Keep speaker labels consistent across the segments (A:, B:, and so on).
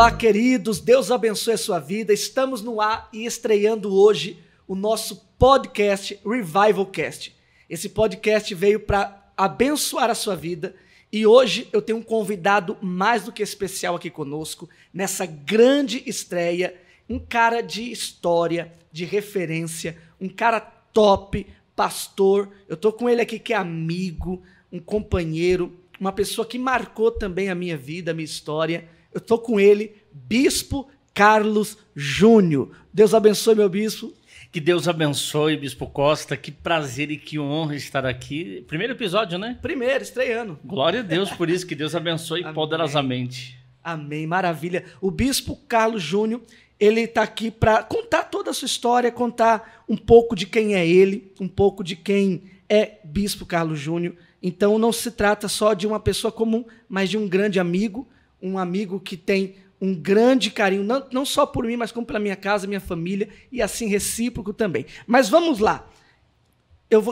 A: Olá, queridos, Deus abençoe a sua vida. Estamos no ar e estreando hoje o nosso podcast Revivalcast. Esse podcast veio para abençoar a sua vida e hoje eu tenho um convidado mais do que especial aqui conosco, nessa grande estreia, um cara de história, de referência, um cara top, pastor. Eu tô com ele aqui que é amigo, um companheiro, uma pessoa que marcou também a minha vida, a minha história. Eu tô com ele, Bispo Carlos Júnior. Deus abençoe, meu bispo.
B: Que Deus abençoe, Bispo Costa. Que prazer e que honra estar aqui. Primeiro episódio, né?
A: Primeiro, estreando.
B: Glória a Deus por isso. Que Deus abençoe
A: Amém.
B: Poderosamente.
A: Amém, maravilha. O Bispo Carlos Júnior, ele está aqui para contar toda a sua história, contar um pouco de quem é ele, um pouco de quem é Bispo Carlos Júnior. Então não se trata só de uma pessoa comum, mas de um grande amigo, um amigo que tem um grande carinho, não só por mim, mas como pela minha casa, minha família, e assim recíproco também. Mas vamos lá.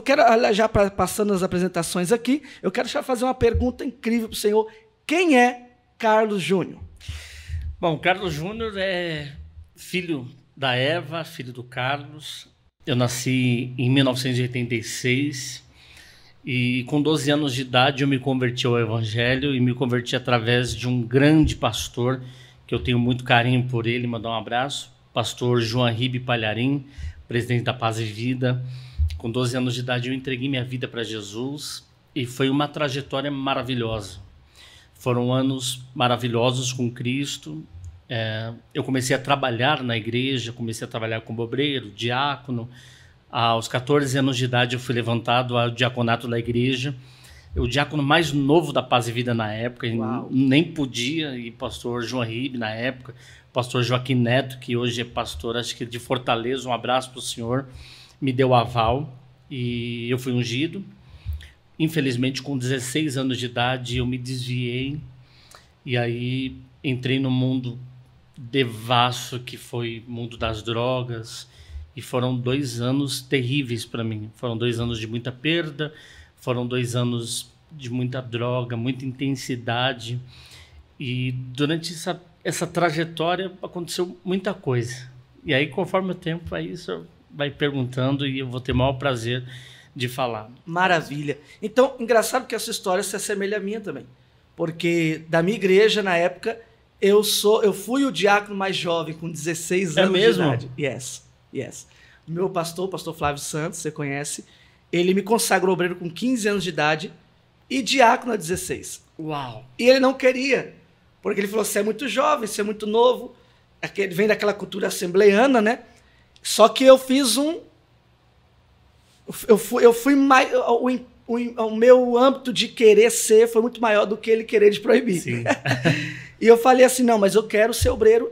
A: Quero já passando as apresentações aqui, eu quero já fazer uma pergunta incrível para o senhor. Quem é Carlos Júnior?
B: Bom, Carlos Júnior é filho da Eva, filho do Carlos. Eu nasci em 1986 e com 12 anos de idade eu me converti ao Evangelho e me converti através de um grande pastor, que eu tenho muito carinho por ele, mandar um abraço, pastor João Ribe Palharim, presidente da Paz e Vida. Com 12 anos de idade eu entreguei minha vida para Jesus e foi uma trajetória maravilhosa. Foram anos maravilhosos com Cristo. Eu comecei a trabalhar na igreja, comecei a trabalhar como obreiro, diácono. Aos 14 anos de idade eu fui levantado ao diaconato da igreja. O diácono mais novo da Paz e Vida na época, nem podia, e pastor João Ribe na época, pastor Joaquim Neto, que hoje é pastor, acho que de Fortaleza, um abraço para o senhor, me deu aval e eu fui ungido. Infelizmente, com 16 anos de idade, eu me desviei e aí entrei no mundo devasso, que foi o mundo das drogas, e foram 2 anos terríveis para mim. Foram 2 anos de muita perda, foram 2 anos de muita droga, muita intensidade, e durante essa trajetória aconteceu muita coisa. E aí, conforme o tempo, aí você vai perguntando e eu vou ter o maior prazer de falar.
A: Maravilha. Então, engraçado que essa história se assemelha à minha também, porque da minha igreja, na época, eu fui o diácono mais jovem, com 16 anos de idade. Yes. Meu pastor, o pastor Flávio Santos, você conhece, ele me consagrou obreiro com 15 anos de idade e diácono a 16.
B: Uau! E
A: ele não queria, porque ele falou, você é muito jovem, você é muito novo, ele vem daquela cultura assembleiana, né? Só que eu fiz eu fui mais, o meu âmbito de querer ser foi muito maior do que ele querer de proibir.
B: Sim.
A: E eu falei assim, não, mas eu quero ser obreiro.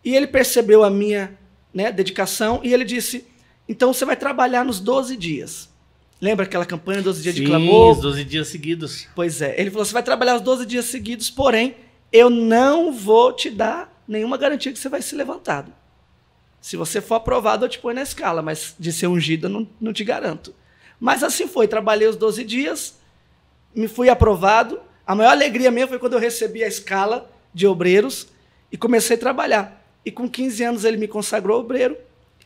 A: E ele percebeu a minha, dedicação e ele disse, então você vai trabalhar nos 12 dias. Lembra aquela campanha 12 dias de clamor?
B: Os 12 dias seguidos.
A: Pois é. Ele falou, você vai trabalhar os 12 dias seguidos, porém, eu não vou te dar nenhuma garantia que você vai ser levantado. Se você for aprovado, eu te ponho na escala, mas de ser ungido eu não te garanto. Mas assim foi, trabalhei os 12 dias, me fui aprovado. A maior alegria minha foi quando eu recebi a escala de obreiros e comecei a trabalhar. E com 15 anos ele me consagrou obreiro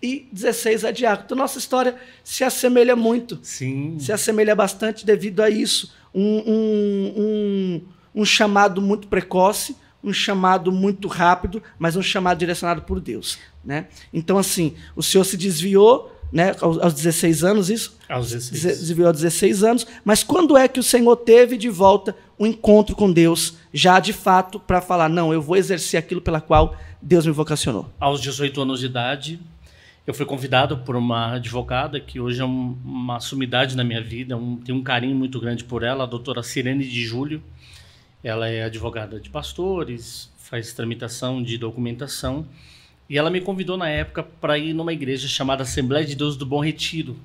A: e 16 a diácono. Então nossa história se assemelha muito.
B: Sim.
A: Se assemelha bastante devido a isso. Um chamado muito precoce, um chamado muito rápido, mas um chamado direcionado por Deus, né? Então, assim, o senhor se desviou, né, aos 16 anos, isso?
B: Aos 16.
A: Desviou aos 16 anos, mas quando é que o senhor teve de volta um encontro com Deus, já de fato, para falar, não, eu vou exercer aquilo pela qual Deus me vocacionou?
B: Aos 18 anos de idade, eu fui convidado por uma advogada, que hoje é uma sumidade na minha vida, tenho um carinho muito grande por ela, a doutora Sirene de Júlio. Ela é advogada de pastores, faz tramitação de documentação, e ela me convidou na época para ir numa igreja chamada Assembleia de Deus do Bom Retiro.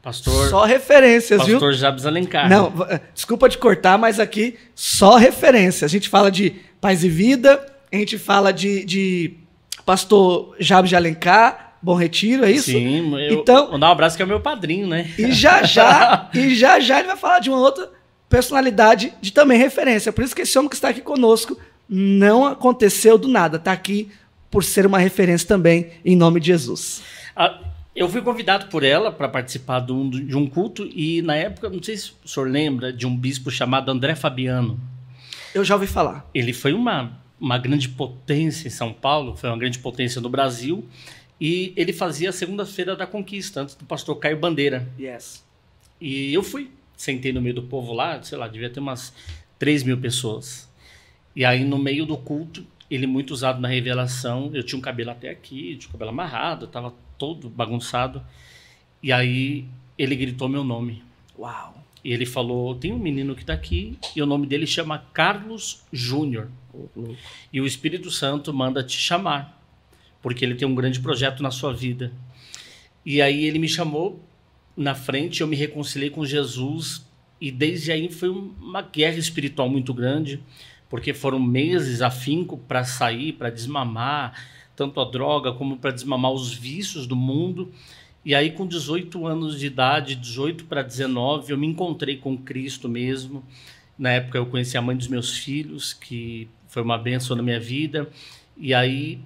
B: Pastor,
A: só referências,
B: pastor
A: viu?
B: Pastor Jabes Alencar.
A: Não, desculpa te cortar, mas aqui só referência. A gente fala de Paz e Vida, a gente fala de pastor Jabes de Alencar, Bom Retiro, é isso?
B: Sim,
A: então,
B: vou dar um abraço que é meu padrinho, né?
A: E já ele vai falar de uma outra personalidade de também referência. Por isso que esse homem que está aqui conosco não aconteceu do nada. Está aqui por ser uma referência também, em nome de Jesus.
B: Eu fui convidado por ela para participar de um culto e, na época, não sei se o senhor lembra, de um bispo chamado André Fabiano.
A: Eu já ouvi falar.
B: Ele foi uma grande potência em São Paulo, foi uma grande potência no Brasil, e ele fazia a segunda-feira da conquista, antes do pastor Caio Bandeira.
A: Yes.
B: E eu fui, sentei no meio do povo lá, sei lá, devia ter umas 3.000 pessoas. E aí, no meio do culto, ele muito usado na revelação, eu tinha um cabelo até aqui, tinha o cabelo amarrado, estava todo bagunçado. E aí, ele gritou meu nome.
A: Uau!
B: E ele falou, tem um menino que está aqui, e o nome dele chama Carlos Júnior. E o Espírito Santo manda te chamar, porque ele tem um grande projeto na sua vida. E aí ele me chamou na frente, eu me reconciliei com Jesus, e desde aí foi uma guerra espiritual muito grande, porque foram meses afinco para sair, para desmamar, tanto a droga como para desmamar os vícios do mundo. E aí, com 18 anos de idade, 18 para 19, eu me encontrei com Cristo mesmo. Na época, eu conheci a mãe dos meus filhos, que foi uma bênção na minha vida. E aí,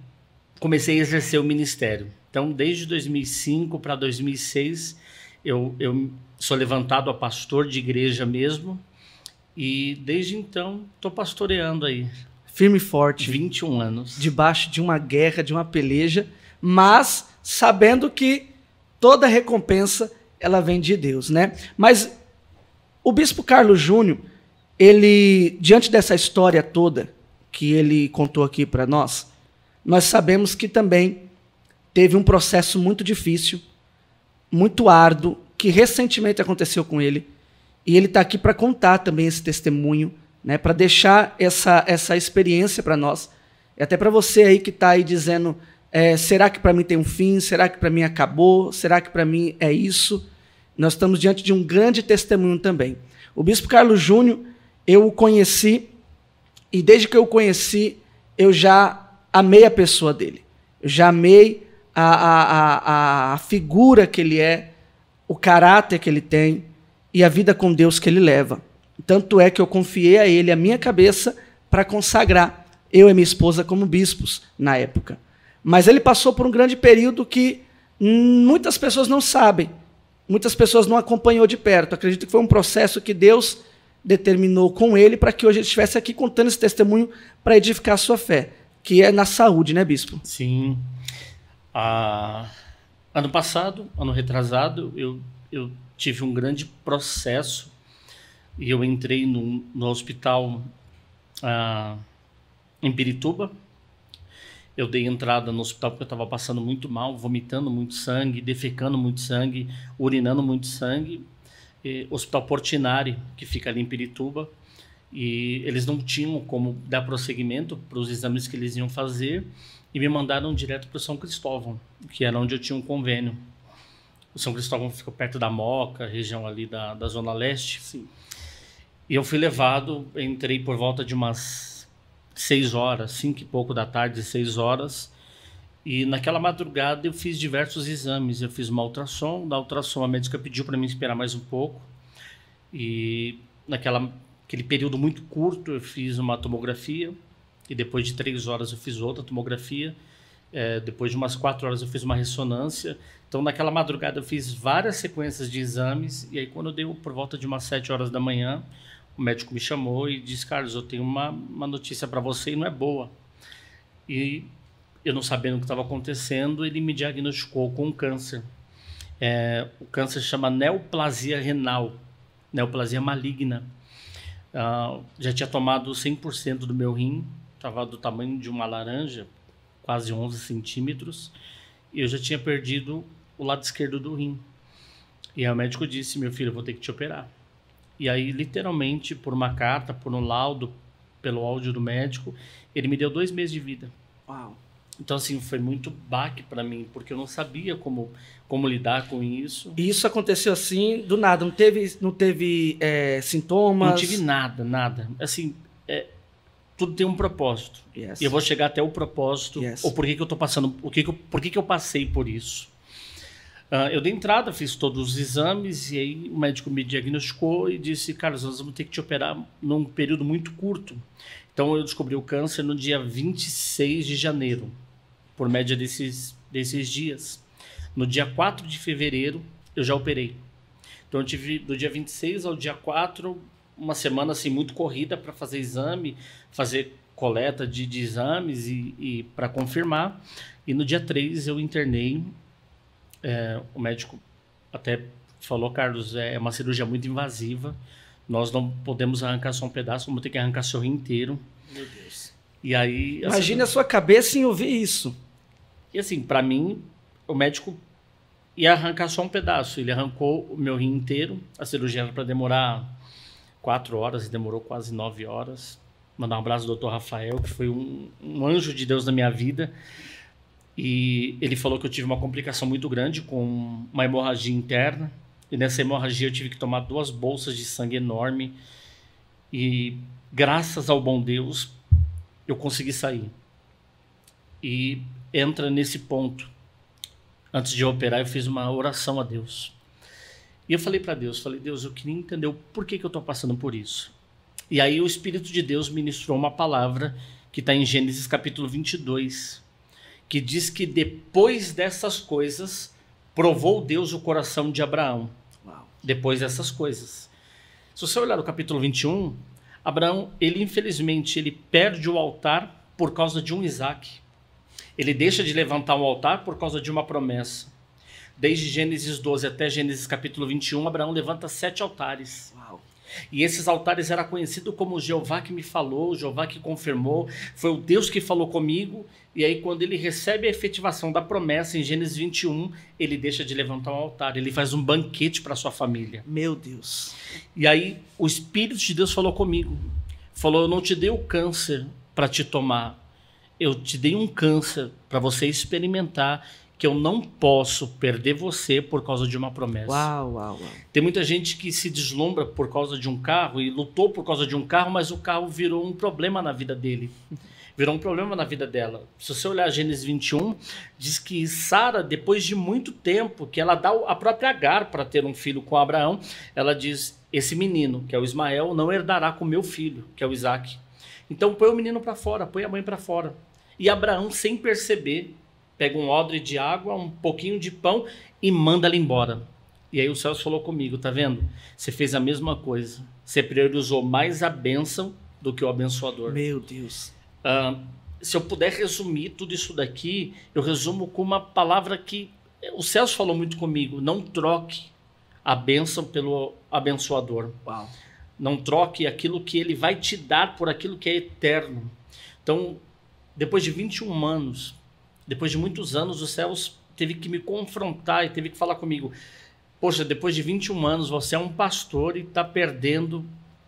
B: comecei a exercer o ministério. Então, desde 2005 para 2006, eu sou levantado a pastor de igreja mesmo. E, desde então, estou pastoreando aí.
A: Firme e forte.
B: 21 anos.
A: Debaixo de uma guerra, de uma peleja, mas sabendo que toda recompensa, ela vem de Deus, né? Mas o bispo Carlos Júnior, ele, diante dessa história toda que ele contou aqui para nós sabemos que também teve um processo muito difícil, muito árduo, que recentemente aconteceu com ele, e ele está aqui para contar também esse testemunho, né? Para deixar essa experiência para nós, e até para você aí que está aí dizendo... será que para mim tem um fim? Será que para mim acabou? Será que para mim é isso? Nós estamos diante de um grande testemunho também. O bispo Carlos Júnior, eu o conheci, e desde que eu o conheci, eu já amei a pessoa dele. Eu já amei a figura que ele é, o caráter que ele tem e a vida com Deus que ele leva. Tanto é que eu confiei a ele a minha cabeça para consagrar eu e minha esposa como bispos na época. Mas ele passou por um grande período que muitas pessoas não sabem, muitas pessoas não acompanhou de perto. Acredito que foi um processo que Deus determinou com ele para que hoje ele estivesse aqui contando esse testemunho para edificar a sua fé, que é na saúde, né, bispo?
B: Sim. Ano passado, ano retrasado, eu tive um grande processo e eu entrei no hospital em Pirituba. Eu dei entrada no hospital porque eu estava passando muito mal, vomitando muito sangue, defecando muito sangue, urinando muito sangue. Hospital Portinari, que fica ali em Pirituba. E eles não tinham como dar prosseguimento para os exames que eles iam fazer e me mandaram direto para o São Cristóvão, que era onde eu tinha um convênio. O São Cristóvão fica perto da Moca, região ali da Zona Leste.
A: Sim.
B: E eu fui levado, entrei por volta de umas 6 horas, 5 e pouco da tarde, 6 horas. E naquela madrugada eu fiz diversos exames. Eu fiz uma ultrassom. Da ultrassom a médica pediu para mim esperar mais um pouco. E naquele período muito curto eu fiz uma tomografia. E depois de 3 horas eu fiz outra tomografia. Depois de umas 4 horas eu fiz uma ressonância. Então naquela madrugada eu fiz várias sequências de exames. E aí quando deu por volta de umas 7 horas da manhã, o médico me chamou e disse: Carlos, eu tenho uma notícia para você e não é boa. E eu não sabendo o que estava acontecendo, ele me diagnosticou com um câncer. O câncer se chama neoplasia renal, neoplasia maligna. Já tinha tomado 100% do meu rim, estava do tamanho de uma laranja, quase 11 centímetros, e eu já tinha perdido o lado esquerdo do rim. E aí o médico disse: meu filho, eu vou ter que te operar. E aí, literalmente, por uma carta, por um laudo, pelo áudio do médico, ele me deu 2 meses de vida.
A: Uau.
B: Então, assim, foi muito baque para mim, porque eu não sabia como lidar com isso.
A: E isso aconteceu assim, do nada? Não teve sintomas?
B: Não tive nada. Assim, tudo tem um propósito.
A: Yes.
B: E eu vou chegar até o propósito,
A: Yes.
B: ou por que eu tô passando, por que eu passei por isso. Eu dei entrada, fiz todos os exames e aí o médico me diagnosticou e disse, Carlos, nós vamos ter que te operar num período muito curto. Então eu descobri o câncer no dia 26 de janeiro, por média desses dias. No dia 4 de fevereiro eu já operei. Então eu tive do dia 26 ao dia 4, uma semana assim muito corrida para fazer exame, fazer coleta de exames e para confirmar. E no dia 3 eu internei. O médico até falou, Carlos, é uma cirurgia muito invasiva, nós não podemos arrancar só um pedaço, vamos ter que arrancar seu rim inteiro.
A: Meu Deus.
B: E aí...
A: Imagina a sua cabeça em ouvir isso.
B: E assim, para mim, o médico ia arrancar só um pedaço, ele arrancou o meu rim inteiro, a cirurgia era para demorar 4 horas e demorou quase 9 horas. Mandar um abraço ao Dr. Rafael, que foi um anjo de Deus na minha vida. E ele falou que eu tive uma complicação muito grande com uma hemorragia interna. E nessa hemorragia eu tive que tomar 2 bolsas de sangue enorme. E graças ao bom Deus, eu consegui sair. E entra nesse ponto. Antes de eu operar, eu fiz uma oração a Deus. E eu falei para Deus, Deus, eu queria entender o porquê que eu estou passando por isso. E aí o Espírito de Deus ministrou uma palavra que está em Gênesis capítulo 22, que diz que depois dessas coisas, provou Deus o coração de Abraão.
A: Uau.
B: Depois dessas coisas. Se você olhar no capítulo 21, Abraão, infelizmente, ele perde o altar por causa de um Isaac. Ele deixa de levantar um altar por causa de uma promessa. Desde Gênesis 12 até Gênesis capítulo 21, Abraão levanta 7 altares.
A: Uau.
B: E esses altares eram conhecidos como Jeová que me falou, Jeová que confirmou, foi o Deus que falou comigo. E aí quando ele recebe a efetivação da promessa em Gênesis 21, ele deixa de levantar um altar, ele faz um banquete para sua família.
A: Meu Deus.
B: E aí o Espírito de Deus falou comigo, falou, eu não te dei o câncer para te tomar, eu te dei um câncer para você experimentar que eu não posso perder você por causa de uma promessa.
A: Uau, uau, uau.
B: Tem muita gente que se deslumbra por causa de um carro e lutou por causa de um carro, mas o carro virou um problema na vida dele. Virou um problema na vida dela. Se você olhar Gênesis 21, diz que Sara, depois de muito tempo, que ela dá a própria Agar para ter um filho com Abraão, ela diz, esse menino, que é o Ismael, não herdará com meu filho, que é o Isaac. Então põe o menino para fora, põe a mãe para fora. E Abraão, sem perceber, pega um odre de água, um pouquinho de pão e manda ela embora. E aí o Celso falou comigo, tá vendo? Você fez a mesma coisa. Você priorizou mais a bênção do que o abençoador.
A: Meu Deus.
B: Se eu puder resumir tudo isso daqui, eu resumo com uma palavra que o Celso falou muito comigo. Não troque a bênção pelo abençoador.
A: Uau.
B: Não troque aquilo que ele vai te dar por aquilo que é eterno. Então, depois de 21 anos... Depois de muitos anos, o Celso teve que me confrontar e teve que falar comigo. Poxa, depois de 21 anos, você é um pastor e está perdendo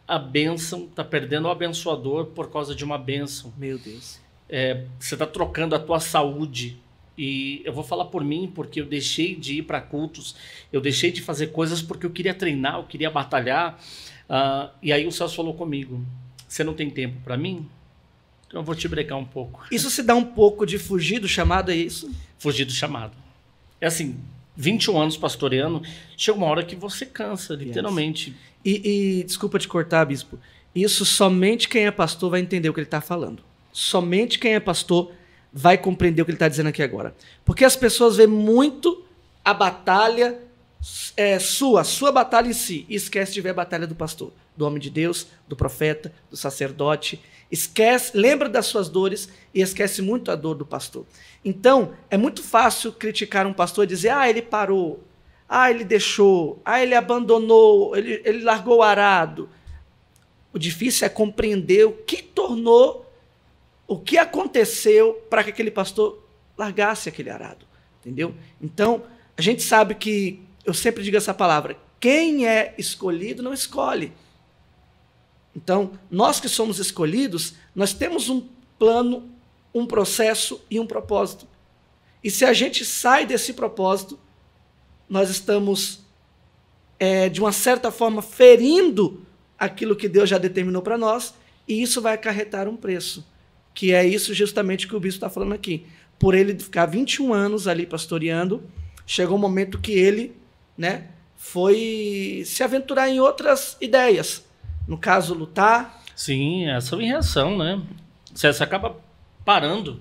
B: a bênção, está perdendo o abençoador por causa de uma bênção.
A: Meu Deus.
B: Você está trocando a tua saúde. E eu vou falar por mim, porque eu deixei de ir para cultos, eu deixei de fazer coisas porque eu queria treinar, eu queria batalhar. E aí o Celso falou comigo, você não tem tempo para mim? Então eu vou te brecar um pouco.
A: Isso se dá um pouco de fugir do chamado, é isso?
B: Fugir do chamado. É assim, 21 anos pastoreando, chega uma hora que você cansa, literalmente.
A: E desculpa te cortar, bispo, isso somente quem é pastor vai entender o que ele está falando. Somente quem é pastor vai compreender o que ele está dizendo aqui agora. Porque as pessoas veem muito a batalha sua batalha em si, e esquece de ver a batalha do pastor, do homem de Deus, do profeta, do sacerdote. Esquece, lembra das suas dores e esquece muito a dor do pastor. Então, é muito fácil criticar um pastor e dizer, ele parou, ele deixou, ele abandonou, ele largou o arado. O difícil é compreender o que tornou, o que aconteceu para que aquele pastor largasse aquele arado, entendeu? Então, a gente sabe que, eu sempre digo essa palavra, quem é escolhido não escolhe. Então, nós que somos escolhidos, nós temos um plano, um processo e um propósito. E se a gente sai desse propósito, nós estamos, de uma certa forma, ferindo aquilo que Deus já determinou para nós, e isso vai acarretar um preço, que é isso justamente que o bispo está falando aqui. Por ele ficar 21 anos ali pastoreando, chegou um momento que ele, né, foi se aventurar em outras ideias. No caso, lutar.
B: Sim, é ação e reação, né? Você acaba parando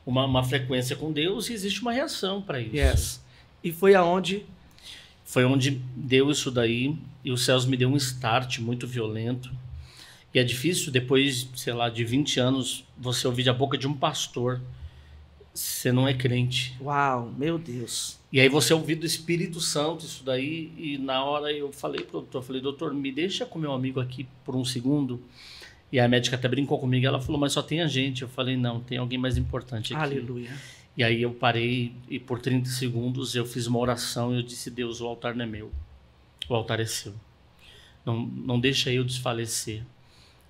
B: uma frequência com Deus e existe uma reação para isso.
A: Yes. E foi aonde?
B: Foi onde deu isso daí e os céus me deu um start muito violento. E é difícil depois, sei lá, de 20 anos, você ouvir da boca de um pastor, você não é crente.
A: Uau, meu Deus.
B: E aí você ouvir do Espírito Santo isso daí, e na hora eu falei pro doutor, doutor, me deixa com meu amigo aqui por um segundo. E a médica até brincou comigo, ela falou, mas só tem a gente. Eu falei, não, tem alguém mais importante aqui.
A: Aleluia.
B: E aí eu parei e por 30 segundos eu fiz uma oração e eu disse, Deus, o altar não é meu, o altar é seu. Não deixa eu desfalecer.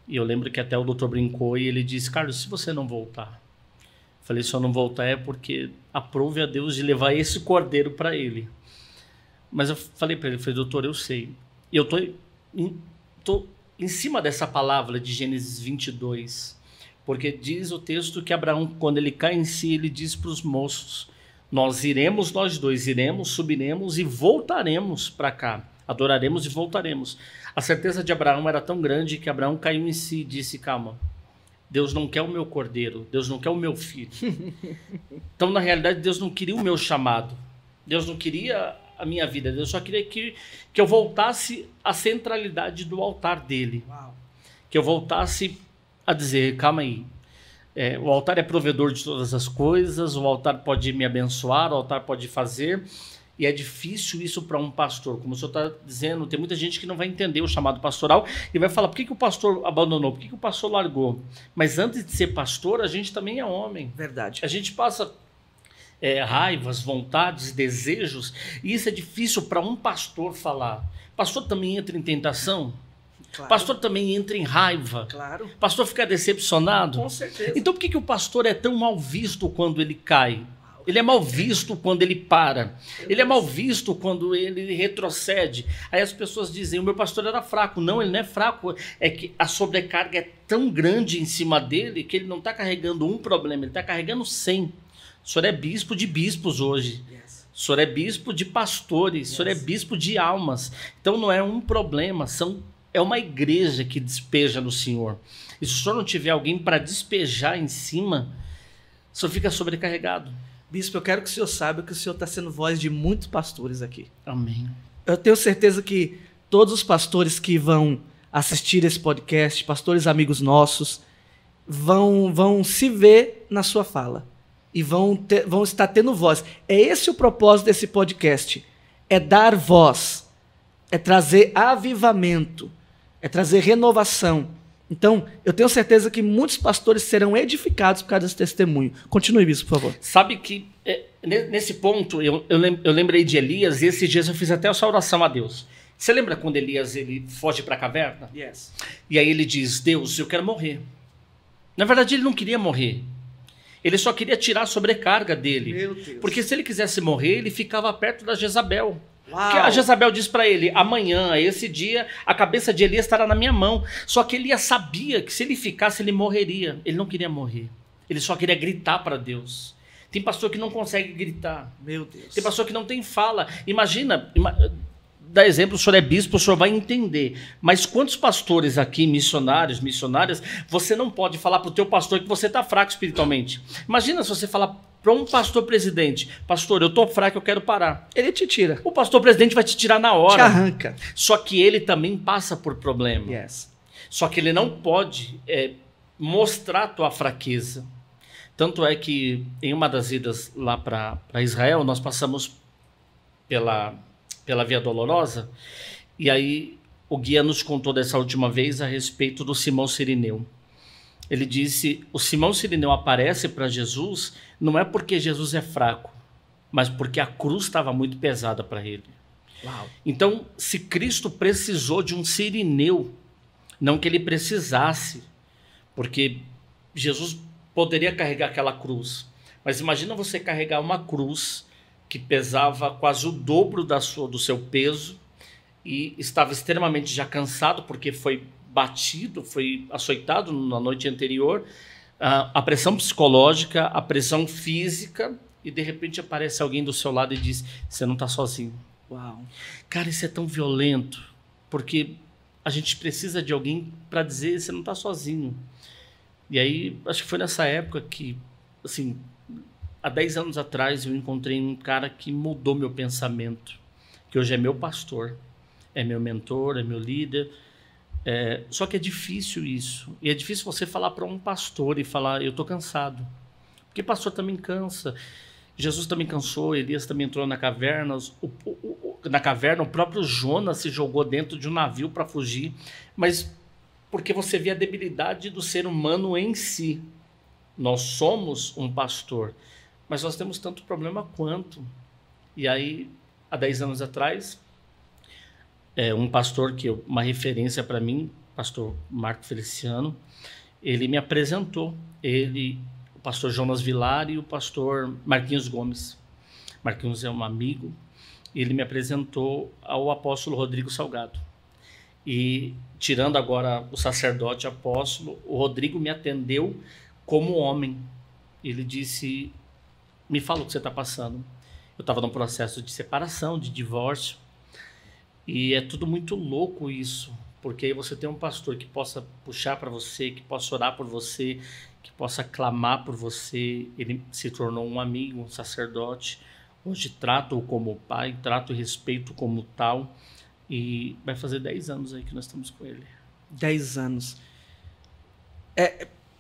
B: E eu lembro que até o doutor brincou e ele disse, Carlos, se você não voltar, eu falei, se eu não voltar é porque aprove a Deus de levar esse cordeiro para ele. Mas eu falei para ele, doutor, eu sei. E eu tô em cima dessa palavra de Gênesis 22, porque diz o texto que Abraão, quando ele cai em si, ele diz para os moços, nós dois iremos, subiremos e voltaremos para cá. Adoraremos e voltaremos. A certeza de Abraão era tão grande que Abraão caiu em si e disse, calma, Deus não quer o meu cordeiro, Deus não quer o meu filho. Então, na realidade, Deus não queria o meu chamado. Deus não queria a minha vida. Deus só queria que eu voltasse à centralidade do altar dele.
A: Uau.
B: Que eu voltasse a dizer, calma aí, o altar é provedor de todas as coisas, o altar pode me abençoar, o altar pode fazer... E é difícil isso para um pastor. Como o senhor está dizendo, tem muita gente que não vai entender o chamado pastoral e vai falar, por que o pastor abandonou? Por que o pastor largou? Mas antes de ser pastor, a gente também é homem.
A: Verdade.
B: A gente passa raivas, vontades, desejos, e isso é difícil para um pastor falar. Pastor também entra em tentação? Claro. Pastor também entra em raiva?
A: Claro.
B: Pastor fica decepcionado?
A: Com certeza.
B: Então por que o pastor é tão mal visto quando ele cai? Ele é mal visto quando ele para. Ele é mal visto quando ele retrocede. Aí as pessoas dizem, o meu pastor era fraco. Não, ele não é fraco. É que a sobrecarga é tão grande em cima dele que ele não está carregando um problema, ele está carregando 100. O senhor é bispo de bispos hoje.
A: Yes.
B: O senhor é bispo de pastores. Yes. O senhor é bispo de almas. Então não é um problema, é uma igreja que despeja no senhor. E se o senhor não tiver alguém para despejar em cima, o senhor fica sobrecarregado.
A: Bispo, eu quero que o senhor saiba que o senhor está sendo voz de muitos pastores aqui.
B: Amém.
A: Eu tenho certeza que todos os pastores que vão assistir esse podcast, pastores amigos nossos, vão se ver na sua fala e vão estar tendo voz. É esse o propósito desse podcast, é dar voz, é trazer avivamento, é trazer renovação. Então, eu tenho certeza que muitos pastores serão edificados por causa desse testemunho. Continue isso, por favor.
B: Sabe que, nesse ponto, eu lembrei de Elias, e esses dias eu fiz até essa oração a Deus. Você lembra quando Elias ele foge para a caverna?
A: Yes.
B: E aí ele diz, Deus, eu quero morrer. Na verdade, ele não queria morrer. Ele só queria tirar a sobrecarga dele.
A: Meu Deus.
B: Porque se ele quisesse morrer, ele ficava perto da Jezabel.
A: Uau.
B: Porque a Jezabel diz para ele, amanhã, esse dia, a cabeça de Elias estará na minha mão. Só que Elias sabia que se ele ficasse, ele morreria. Ele não queria morrer. Ele só queria gritar para Deus. Tem pastor que não consegue gritar.
A: Meu Deus.
B: Tem pastor que não tem fala. Imagina, dá exemplo, o senhor é bispo, o senhor vai entender. Mas quantos pastores aqui, missionárias, você não pode falar para o teu pastor que você está fraco espiritualmente. Imagina se você falar para um pastor presidente, pastor, eu estou fraco, eu quero parar.
A: Ele te tira.
B: O pastor presidente vai te tirar na hora.
A: Te arranca.
B: Só que ele também passa por problema.
A: Yes.
B: Só que ele não pode mostrar a tua fraqueza. Tanto é que em uma das idas lá para Israel, nós passamos pela Via Dolorosa, e aí o guia nos contou dessa última vez a respeito do Simão Cirineu. Ele disse, o Simão Cirineu aparece para Jesus, não é porque Jesus é fraco, mas porque a cruz estava muito pesada para ele.
A: Uau.
B: Então, se Cristo precisou de um Cirineu, não que ele precisasse, porque Jesus poderia carregar aquela cruz, mas imagina você carregar uma cruz que pesava quase o dobro do seu peso e estava extremamente já cansado porque foi batido, foi açoitado na noite anterior, a pressão psicológica, a pressão física, e de repente aparece alguém do seu lado e diz, você não está sozinho.
A: Uau.
B: Cara, isso é tão violento, porque a gente precisa de alguém para dizer, você não está sozinho. E aí, acho que foi nessa época que, assim, há 10 anos atrás eu encontrei um cara que mudou meu pensamento, que hoje é meu pastor, é meu mentor, é meu líder. Só que é difícil isso. E é difícil você falar para um pastor e falar, eu estou cansado. Porque pastor também cansa. Jesus também cansou, Elias também entrou na caverna. O próprio Jonas se jogou dentro de um navio para fugir. Mas porque você vê a debilidade do ser humano em si. Nós somos um pastor, mas nós temos tanto problema quanto. E aí, há 10 anos atrás, um pastor, uma referência para mim, pastor Marco Feliciano, ele me apresentou, o pastor Jonas Vilar e o pastor Marquinhos Gomes. Marquinhos é um amigo, e ele me apresentou ao apóstolo Rodrigo Salgado. E, tirando agora o sacerdote apóstolo, o Rodrigo me atendeu como homem. Ele disse, me fala o que você está passando. Eu estava num processo de separação, de divórcio, e é tudo muito louco isso, porque aí você tem um pastor que possa puxar para você, que possa orar por você, que possa clamar por você. Ele se tornou um amigo, um sacerdote. Hoje trato-o como pai, trato e respeito como tal, e vai fazer 10 anos aí que nós estamos com ele.
A: 10 anos.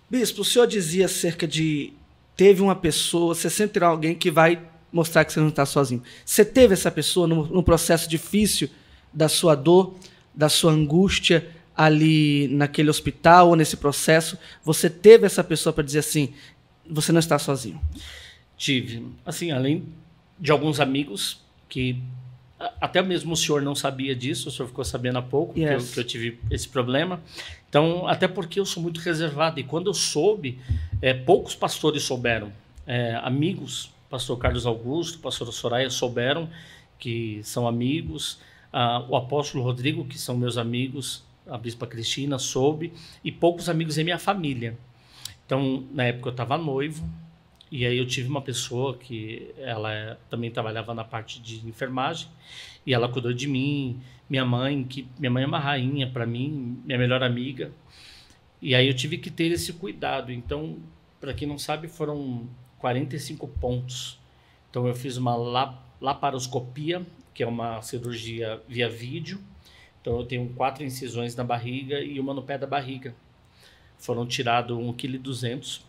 A: Bispo, o senhor dizia acerca de... Teve uma pessoa, você sempre terá alguém que vai mostrar que você não está sozinho. Você teve essa pessoa no processo difícil da sua dor, da sua angústia ali naquele hospital ou nesse processo? Você teve essa pessoa para dizer assim, você não está sozinho?
B: Tive. Assim, além de alguns amigos que até mesmo o senhor não sabia disso, o senhor ficou sabendo há pouco que eu tive esse problema. Então, até porque eu sou muito reservado. E quando eu soube, poucos pastores souberam. Amigos, pastor Carlos Augusto, pastor Soraya souberam, que são amigos. O apóstolo Rodrigo, que são meus amigos, a bispa Cristina soube, e poucos amigos em minha família. Então, na época eu estava noivo, e aí eu tive uma pessoa que ela também trabalhava na parte de enfermagem, e ela cuidou de mim, minha mãe é uma rainha para mim, minha melhor amiga, e aí eu tive que ter esse cuidado. Então, para quem não sabe, foram 45 pontos. Então eu fiz uma laparoscopia, que é uma cirurgia via vídeo. Então eu tenho 4 incisões na barriga e uma no pé da barriga. Foram tirados 1,2 kg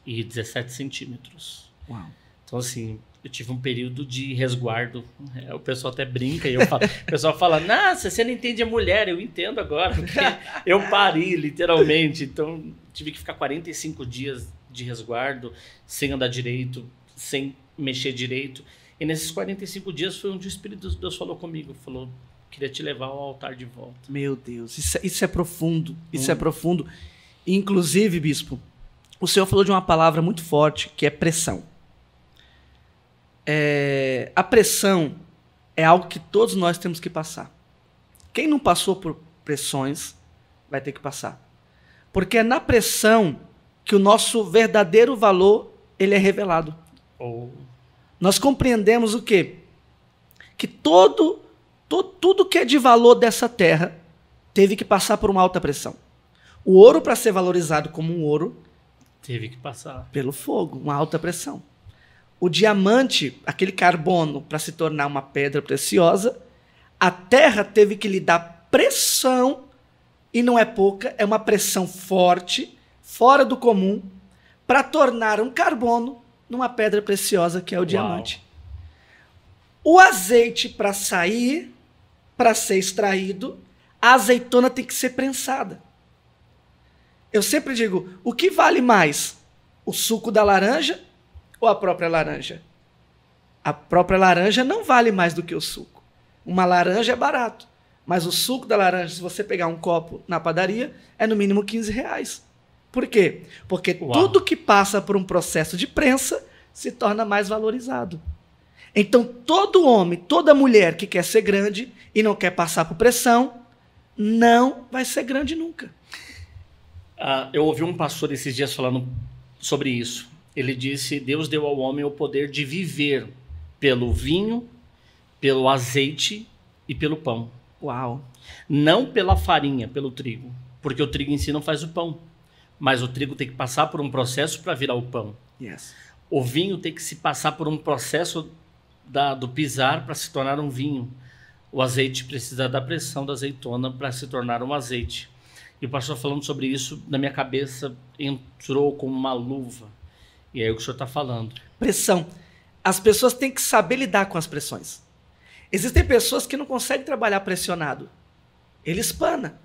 B: e 17 centímetros.
A: Uau.
B: Então assim, eu tive um período de resguardo. O pessoal até brinca e o pessoal fala, nossa, você não entende a mulher. Eu entendo agora, porque eu pari literalmente. Então tive que ficar 45 dias de resguardo, sem andar direito, sem mexer direito. E nesses 45 dias foi onde o Espírito de Deus falou comigo. Falou, queria te levar ao altar de volta.
A: Meu Deus, isso é profundo. Isso é profundo. Inclusive, bispo, o senhor falou de uma palavra muito forte, que é pressão. A pressão é algo que todos nós temos que passar. Quem não passou por pressões vai ter que passar. Porque é na pressão que o nosso verdadeiro valor ele é revelado. Nós compreendemos o quê? Que tudo que é de valor dessa terra teve que passar por uma alta pressão. O ouro, para ser valorizado como um ouro,
B: teve que passar
A: pelo fogo, uma alta pressão. O diamante, aquele carbono, para se tornar uma pedra preciosa, a terra teve que lhe dar pressão, e não é pouca, é uma pressão forte, fora do comum, para tornar um carbono numa pedra preciosa que é o diamante. O azeite, para sair, para ser extraído, a azeitona tem que ser prensada. Eu sempre digo, o que vale mais? O suco da laranja ou a própria laranja? A própria laranja não vale mais do que o suco. Uma laranja é barato, mas o suco da laranja, se você pegar um copo na padaria, é no mínimo R$15. Por quê? Porque tudo que passa por um processo de prensa se torna mais valorizado. Então, todo homem, toda mulher que quer ser grande e não quer passar por pressão, não vai ser grande nunca.
B: Eu ouvi um pastor esses dias falando sobre isso. Ele disse, Deus deu ao homem o poder de viver pelo vinho, pelo azeite e pelo pão.
A: Uau.
B: Não pela farinha, pelo trigo. Porque o trigo em si não faz o pão. Mas o trigo tem que passar por um processo para virar o pão.
A: Yes.
B: O vinho tem que se passar por um processo do pisar para se tornar um vinho. O azeite precisa da pressão da azeitona para se tornar um azeite. E o pastor falando sobre isso, na minha cabeça, entrou como uma luva. E é o que o senhor está falando.
A: Pressão. As pessoas têm que saber lidar com as pressões. Existem pessoas que não conseguem trabalhar pressionado. Ele espana.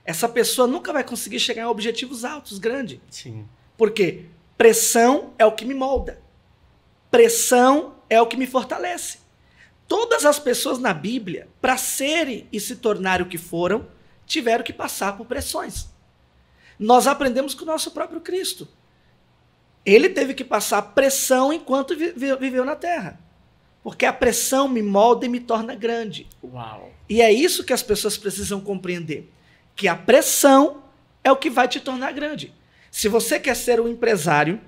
A: Essa pessoa nunca vai conseguir chegar a objetivos altos, grandes.
B: Sim.
A: Por quê? Pressão é o que me molda. Pressão é o que me fortalece. Todas as pessoas na Bíblia, para serem e se tornarem o que foram, tiveram que passar por pressões. Nós aprendemos com o nosso próprio Cristo. Ele teve que passar pressão enquanto viveu na terra. Porque a pressão me molda e me torna grande.
B: Uau.
A: E é isso que as pessoas precisam compreender. Que a pressão é o que vai te tornar grande. Se você quer ser um empresário,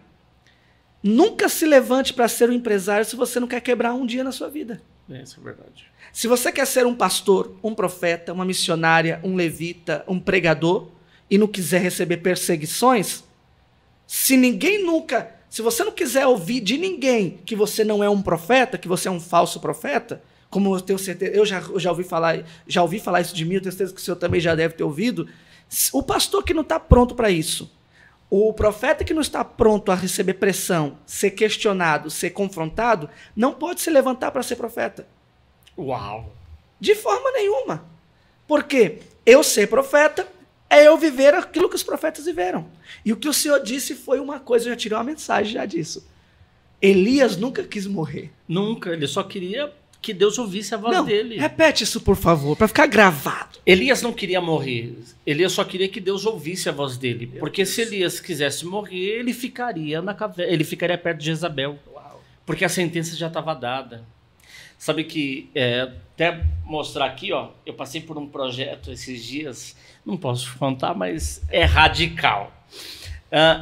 A: nunca se levante para ser um empresário se você não quer quebrar um dia na sua vida.
B: Isso é verdade.
A: Se você quer ser um pastor, um profeta, uma missionária, um levita, um pregador, e não quiser receber perseguições, se você não quiser ouvir de ninguém que você não é um profeta, que você é um falso profeta, como eu tenho certeza, eu já ouvi falar isso de mim, eu tenho certeza que o senhor também já deve ter ouvido, o pastor que não está pronto para isso, o profeta que não está pronto a receber pressão, ser questionado, ser confrontado, não pode se levantar para ser profeta.
B: Uau!
A: De forma nenhuma. Porque eu ser profeta é eu viver aquilo que os profetas viveram. E o que o Senhor disse foi uma coisa, eu já tirei uma mensagem já disso. Elias nunca quis morrer.
B: Nunca, ele só queria que Deus ouvisse a voz dele.
A: Repete isso, por favor, para ficar gravado.
B: Elias não queria morrer. Elias só queria que Deus ouvisse a voz dele. Porque se Elias quisesse morrer, ele ficaria na caverna, ele ficaria perto de Jezabel.
A: Uau.
B: Porque a sentença já estava dada. Sabe que, até mostrar aqui, ó, eu passei por um projeto esses dias, não posso contar, mas é radical.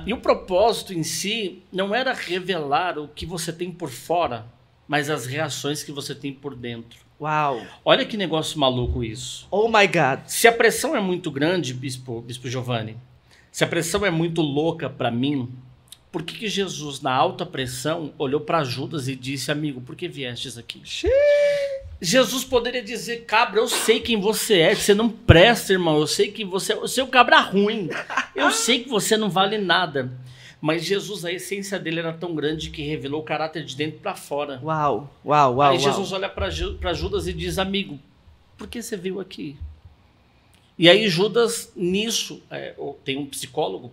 B: E o propósito em si não era revelar o que você tem por fora, mas as reações que você tem por dentro.
A: Uau.
B: Olha que negócio maluco isso.
A: Oh my God.
B: Se a pressão é muito grande, Bispo Giovanni, se a pressão é muito louca para mim, por que Jesus, na alta pressão, olhou para Judas e disse, amigo, por que viestes aqui? Jesus poderia dizer, cabra, eu sei quem você é, que você não presta, irmão, eu sei que você é um cabra ruim, eu sei que você não vale nada. Mas Jesus, a essência dele era tão grande que revelou o caráter de dentro para fora.
A: Uau, uau, uau.
B: Aí Jesus olha para Judas e diz, amigo, por que você veio aqui? E aí Judas, nisso, tem um psicólogo,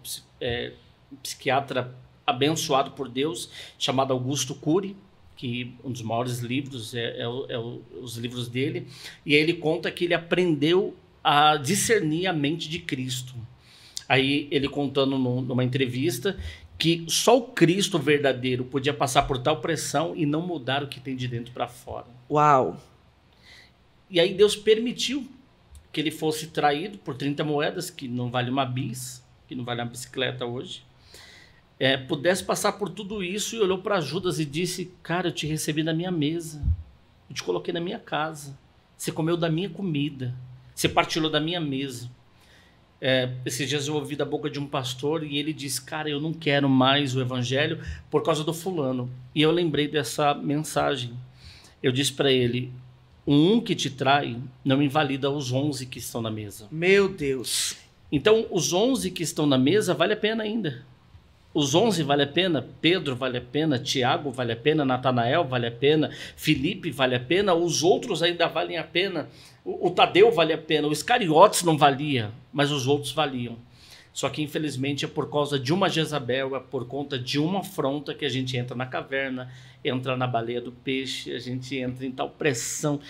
B: um psiquiatra abençoado por Deus, chamado Augusto Cury, que um dos maiores livros os livros dele, e aí ele conta que ele aprendeu a discernir a mente de Cristo. Aí ele contando numa entrevista que só o Cristo verdadeiro podia passar por tal pressão e não mudar o que tem de dentro para fora.
A: Uau!
B: E aí Deus permitiu que ele fosse traído por 30 moedas, que não vale uma bis, que não vale uma bicicleta hoje, pudesse passar por tudo isso e olhou para Judas e disse, cara, eu te recebi na minha mesa, eu te coloquei na minha casa, você comeu da minha comida, você partilhou da minha mesa. Esses dias eu ouvi da boca de um pastor e ele disse, cara, eu não quero mais o evangelho por causa do fulano. E eu lembrei dessa mensagem. Eu disse para ele, um que te trai não invalida os 11 que estão na mesa.
A: Meu Deus.
B: Então, os 11 que estão na mesa vale a pena ainda. Os 11 vale a pena, Pedro vale a pena, Tiago vale a pena, Natanael vale a pena, Felipe vale a pena, os outros ainda valem a pena, o Tadeu vale a pena, o Iscariotes não valia, mas os outros valiam. Só que infelizmente é por causa de uma Jezabel, é por conta de uma afronta que a gente entra na caverna, entra na baleia do peixe, a gente entra em tal pressão,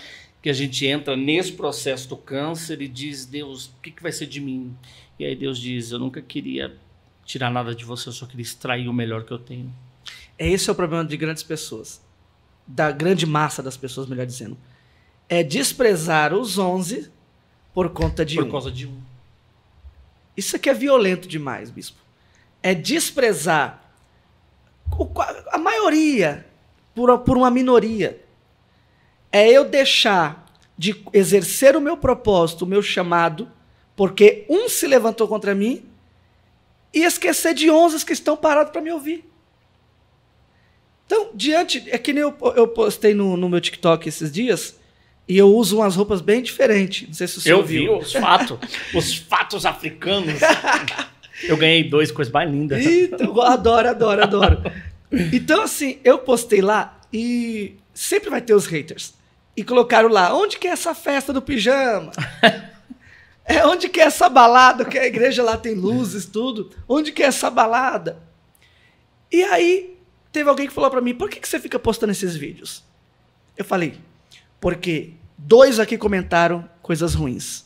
B: que a gente entra nesse processo do câncer e diz, Deus, o que vai ser de mim? E aí Deus diz, eu nunca queria tirar nada de você, eu só queria extrair o melhor que eu tenho.
A: Esse é o problema de grandes pessoas, da grande massa das pessoas, melhor dizendo. É desprezar os 11 por conta de
B: Por causa de um.
A: Isso aqui é violento demais, bispo. É desprezar. a maioria, por uma minoria, é eu deixar de exercer o meu propósito, o meu chamado, porque um se levantou contra mim e esquecer de 11 que estão parados para me ouvir. Então, é que nem eu postei no meu TikTok esses dias, e eu uso umas roupas bem diferentes. Não sei se o senhor viu.
B: Eu vi os fatos africanos. Eu ganhei 2, coisa mais linda.
A: Então, adoro. Então, assim, eu postei lá e sempre vai ter os haters. E colocaram lá, onde que é essa festa do pijama? Onde que é essa balada? Que a igreja lá tem luzes, tudo. Onde que é essa balada? E aí, teve alguém que falou pra mim, por que você fica postando esses vídeos? Eu falei, porque 2 aqui comentaram coisas ruins.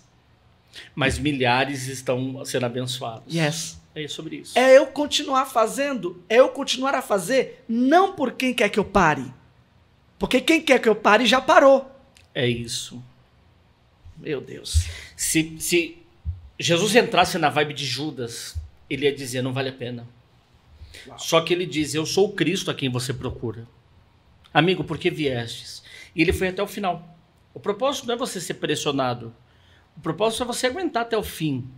B: Mas milhares estão sendo abençoados.
A: Yes.
B: É sobre isso.
A: É eu continuar fazendo, é eu continuar a fazer, não por quem quer que eu pare. Porque quem quer que eu pare já parou.
B: É isso.
A: Meu Deus.
B: Se Jesus entrasse na vibe de Judas, ele ia dizer, não vale a pena. Uau. Só que ele diz, eu sou o Cristo a quem você procura. Amigo, por que viestes? E ele foi até o final. O propósito não é você ser pressionado. O propósito é você aguentar até o fim.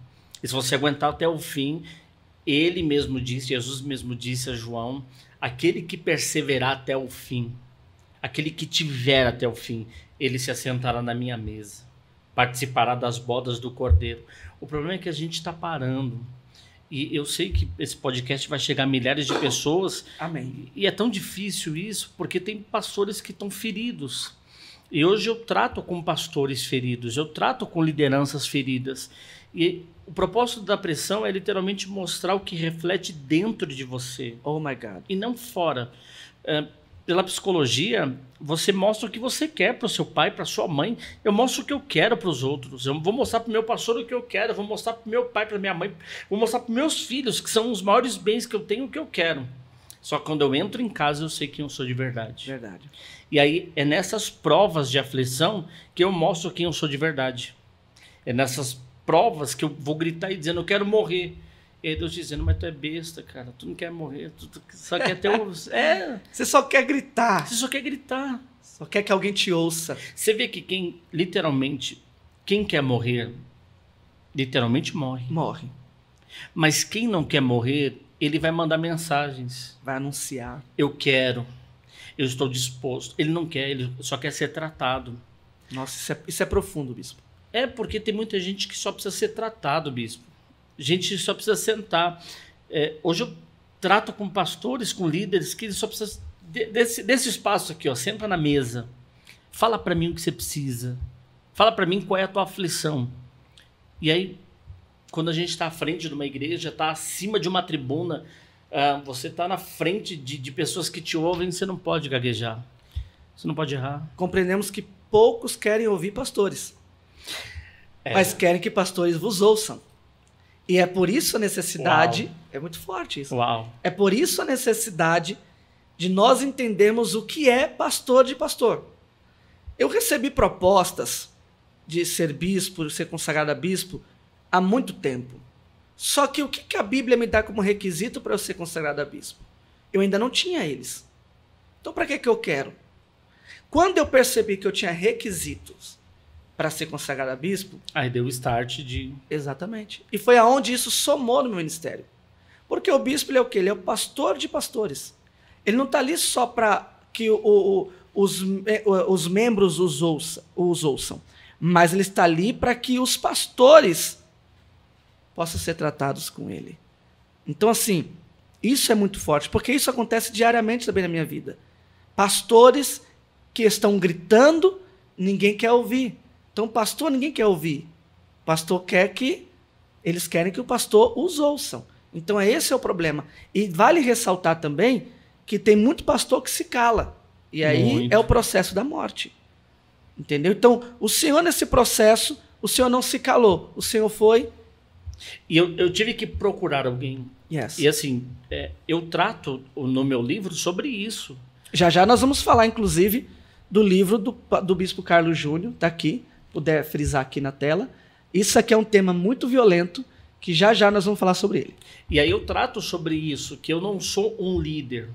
B: E se você aguentar até o fim, ele mesmo disse, Jesus mesmo disse a João, aquele que perseverar até o fim, aquele que tiver até o fim, ele se assentará na minha mesa, participará das bodas do Cordeiro. O problema é que a gente está parando. E eu sei que esse podcast vai chegar a milhares de pessoas.
A: Amém.
B: E é tão difícil isso, porque tem pastores que estão feridos. E hoje eu trato com pastores feridos, eu trato com lideranças feridas. E o propósito da pressão é literalmente mostrar o que reflete dentro de você.
A: Oh my God.
B: E não fora. Pela psicologia, você mostra o que você quer para o seu pai, para sua mãe. Eu mostro o que eu quero para os outros. Eu vou mostrar para o meu pastor o que eu quero. Eu vou mostrar para o meu pai, para minha mãe. Vou mostrar para meus filhos, que são os maiores bens que eu tenho, o que eu quero. Só que quando eu entro em casa, eu sei quem eu sou de verdade.
A: Verdade.
B: E aí, é nessas provas de aflição que eu mostro quem eu sou de verdade. É nessas provas que eu vou gritar e dizendo, eu quero morrer. E aí Deus dizendo, mas tu é besta, cara. Tu não quer morrer. Tu só quer ter um...
A: Você só quer gritar.
B: Você só quer gritar.
A: Só quer que alguém te ouça.
B: Você vê que quem quer morrer, literalmente morre.
A: Morre.
B: Mas quem não quer morrer, ele vai mandar mensagens.
A: Vai anunciar.
B: Eu quero. Eu estou disposto. Ele não quer, ele só quer ser tratado.
A: Nossa, isso é profundo, bispo.
B: É porque tem muita gente que só precisa ser tratado, bispo. Gente só precisa sentar. Hoje eu trato com pastores, com líderes, que só precisa desse espaço aqui, ó, senta na mesa. Fala para mim o que você precisa. Fala para mim qual é a tua aflição. E aí, quando a gente está à frente de uma igreja, está acima de uma tribuna, você está na frente de pessoas que te ouvem, você não pode gaguejar. Você não pode errar.
A: Compreendemos que poucos querem ouvir pastores. Mas querem que pastores vos ouçam. E é por isso a necessidade... Uau. É muito forte isso.
B: Uau.
A: É por isso a necessidade de nós entendermos o que é pastor de pastor. Eu recebi propostas de ser bispo, de ser consagrado a bispo, há muito tempo. Só que o que a Bíblia me dá como requisito para eu ser consagrado a bispo? Eu ainda não tinha eles. Então, para que eu quero? Quando eu percebi que eu tinha requisitos para ser consagrado a bispo...
B: Aí deu o start de...
A: Exatamente. E foi aonde isso somou no meu ministério. Porque o bispo, ele é o quê? Ele é o pastor de pastores. Ele não está ali só para que os membros os ouçam. Mas ele está ali para que os pastores possam ser tratados com ele. Então, assim, isso é muito forte, porque isso acontece diariamente também na minha vida. Pastores que estão gritando, ninguém quer ouvir. Então, pastor, ninguém quer ouvir. Pastor eles querem que o pastor os ouçam. Então, esse é o problema. E vale ressaltar também que tem muito pastor que se cala. E aí é o processo da morte. Entendeu? Então, o Senhor, nesse processo, o Senhor não se calou. O Senhor foi...
B: E eu tive que procurar alguém.
A: Yes.
B: E assim, eu trato no meu livro sobre isso.
A: Já nós vamos falar, inclusive, do livro do Bispo Carlos Júnior, tá aqui, puder frisar aqui na tela. Isso aqui é um tema muito violento, que já nós vamos falar sobre ele.
B: E aí eu trato sobre isso, que eu não sou um líder.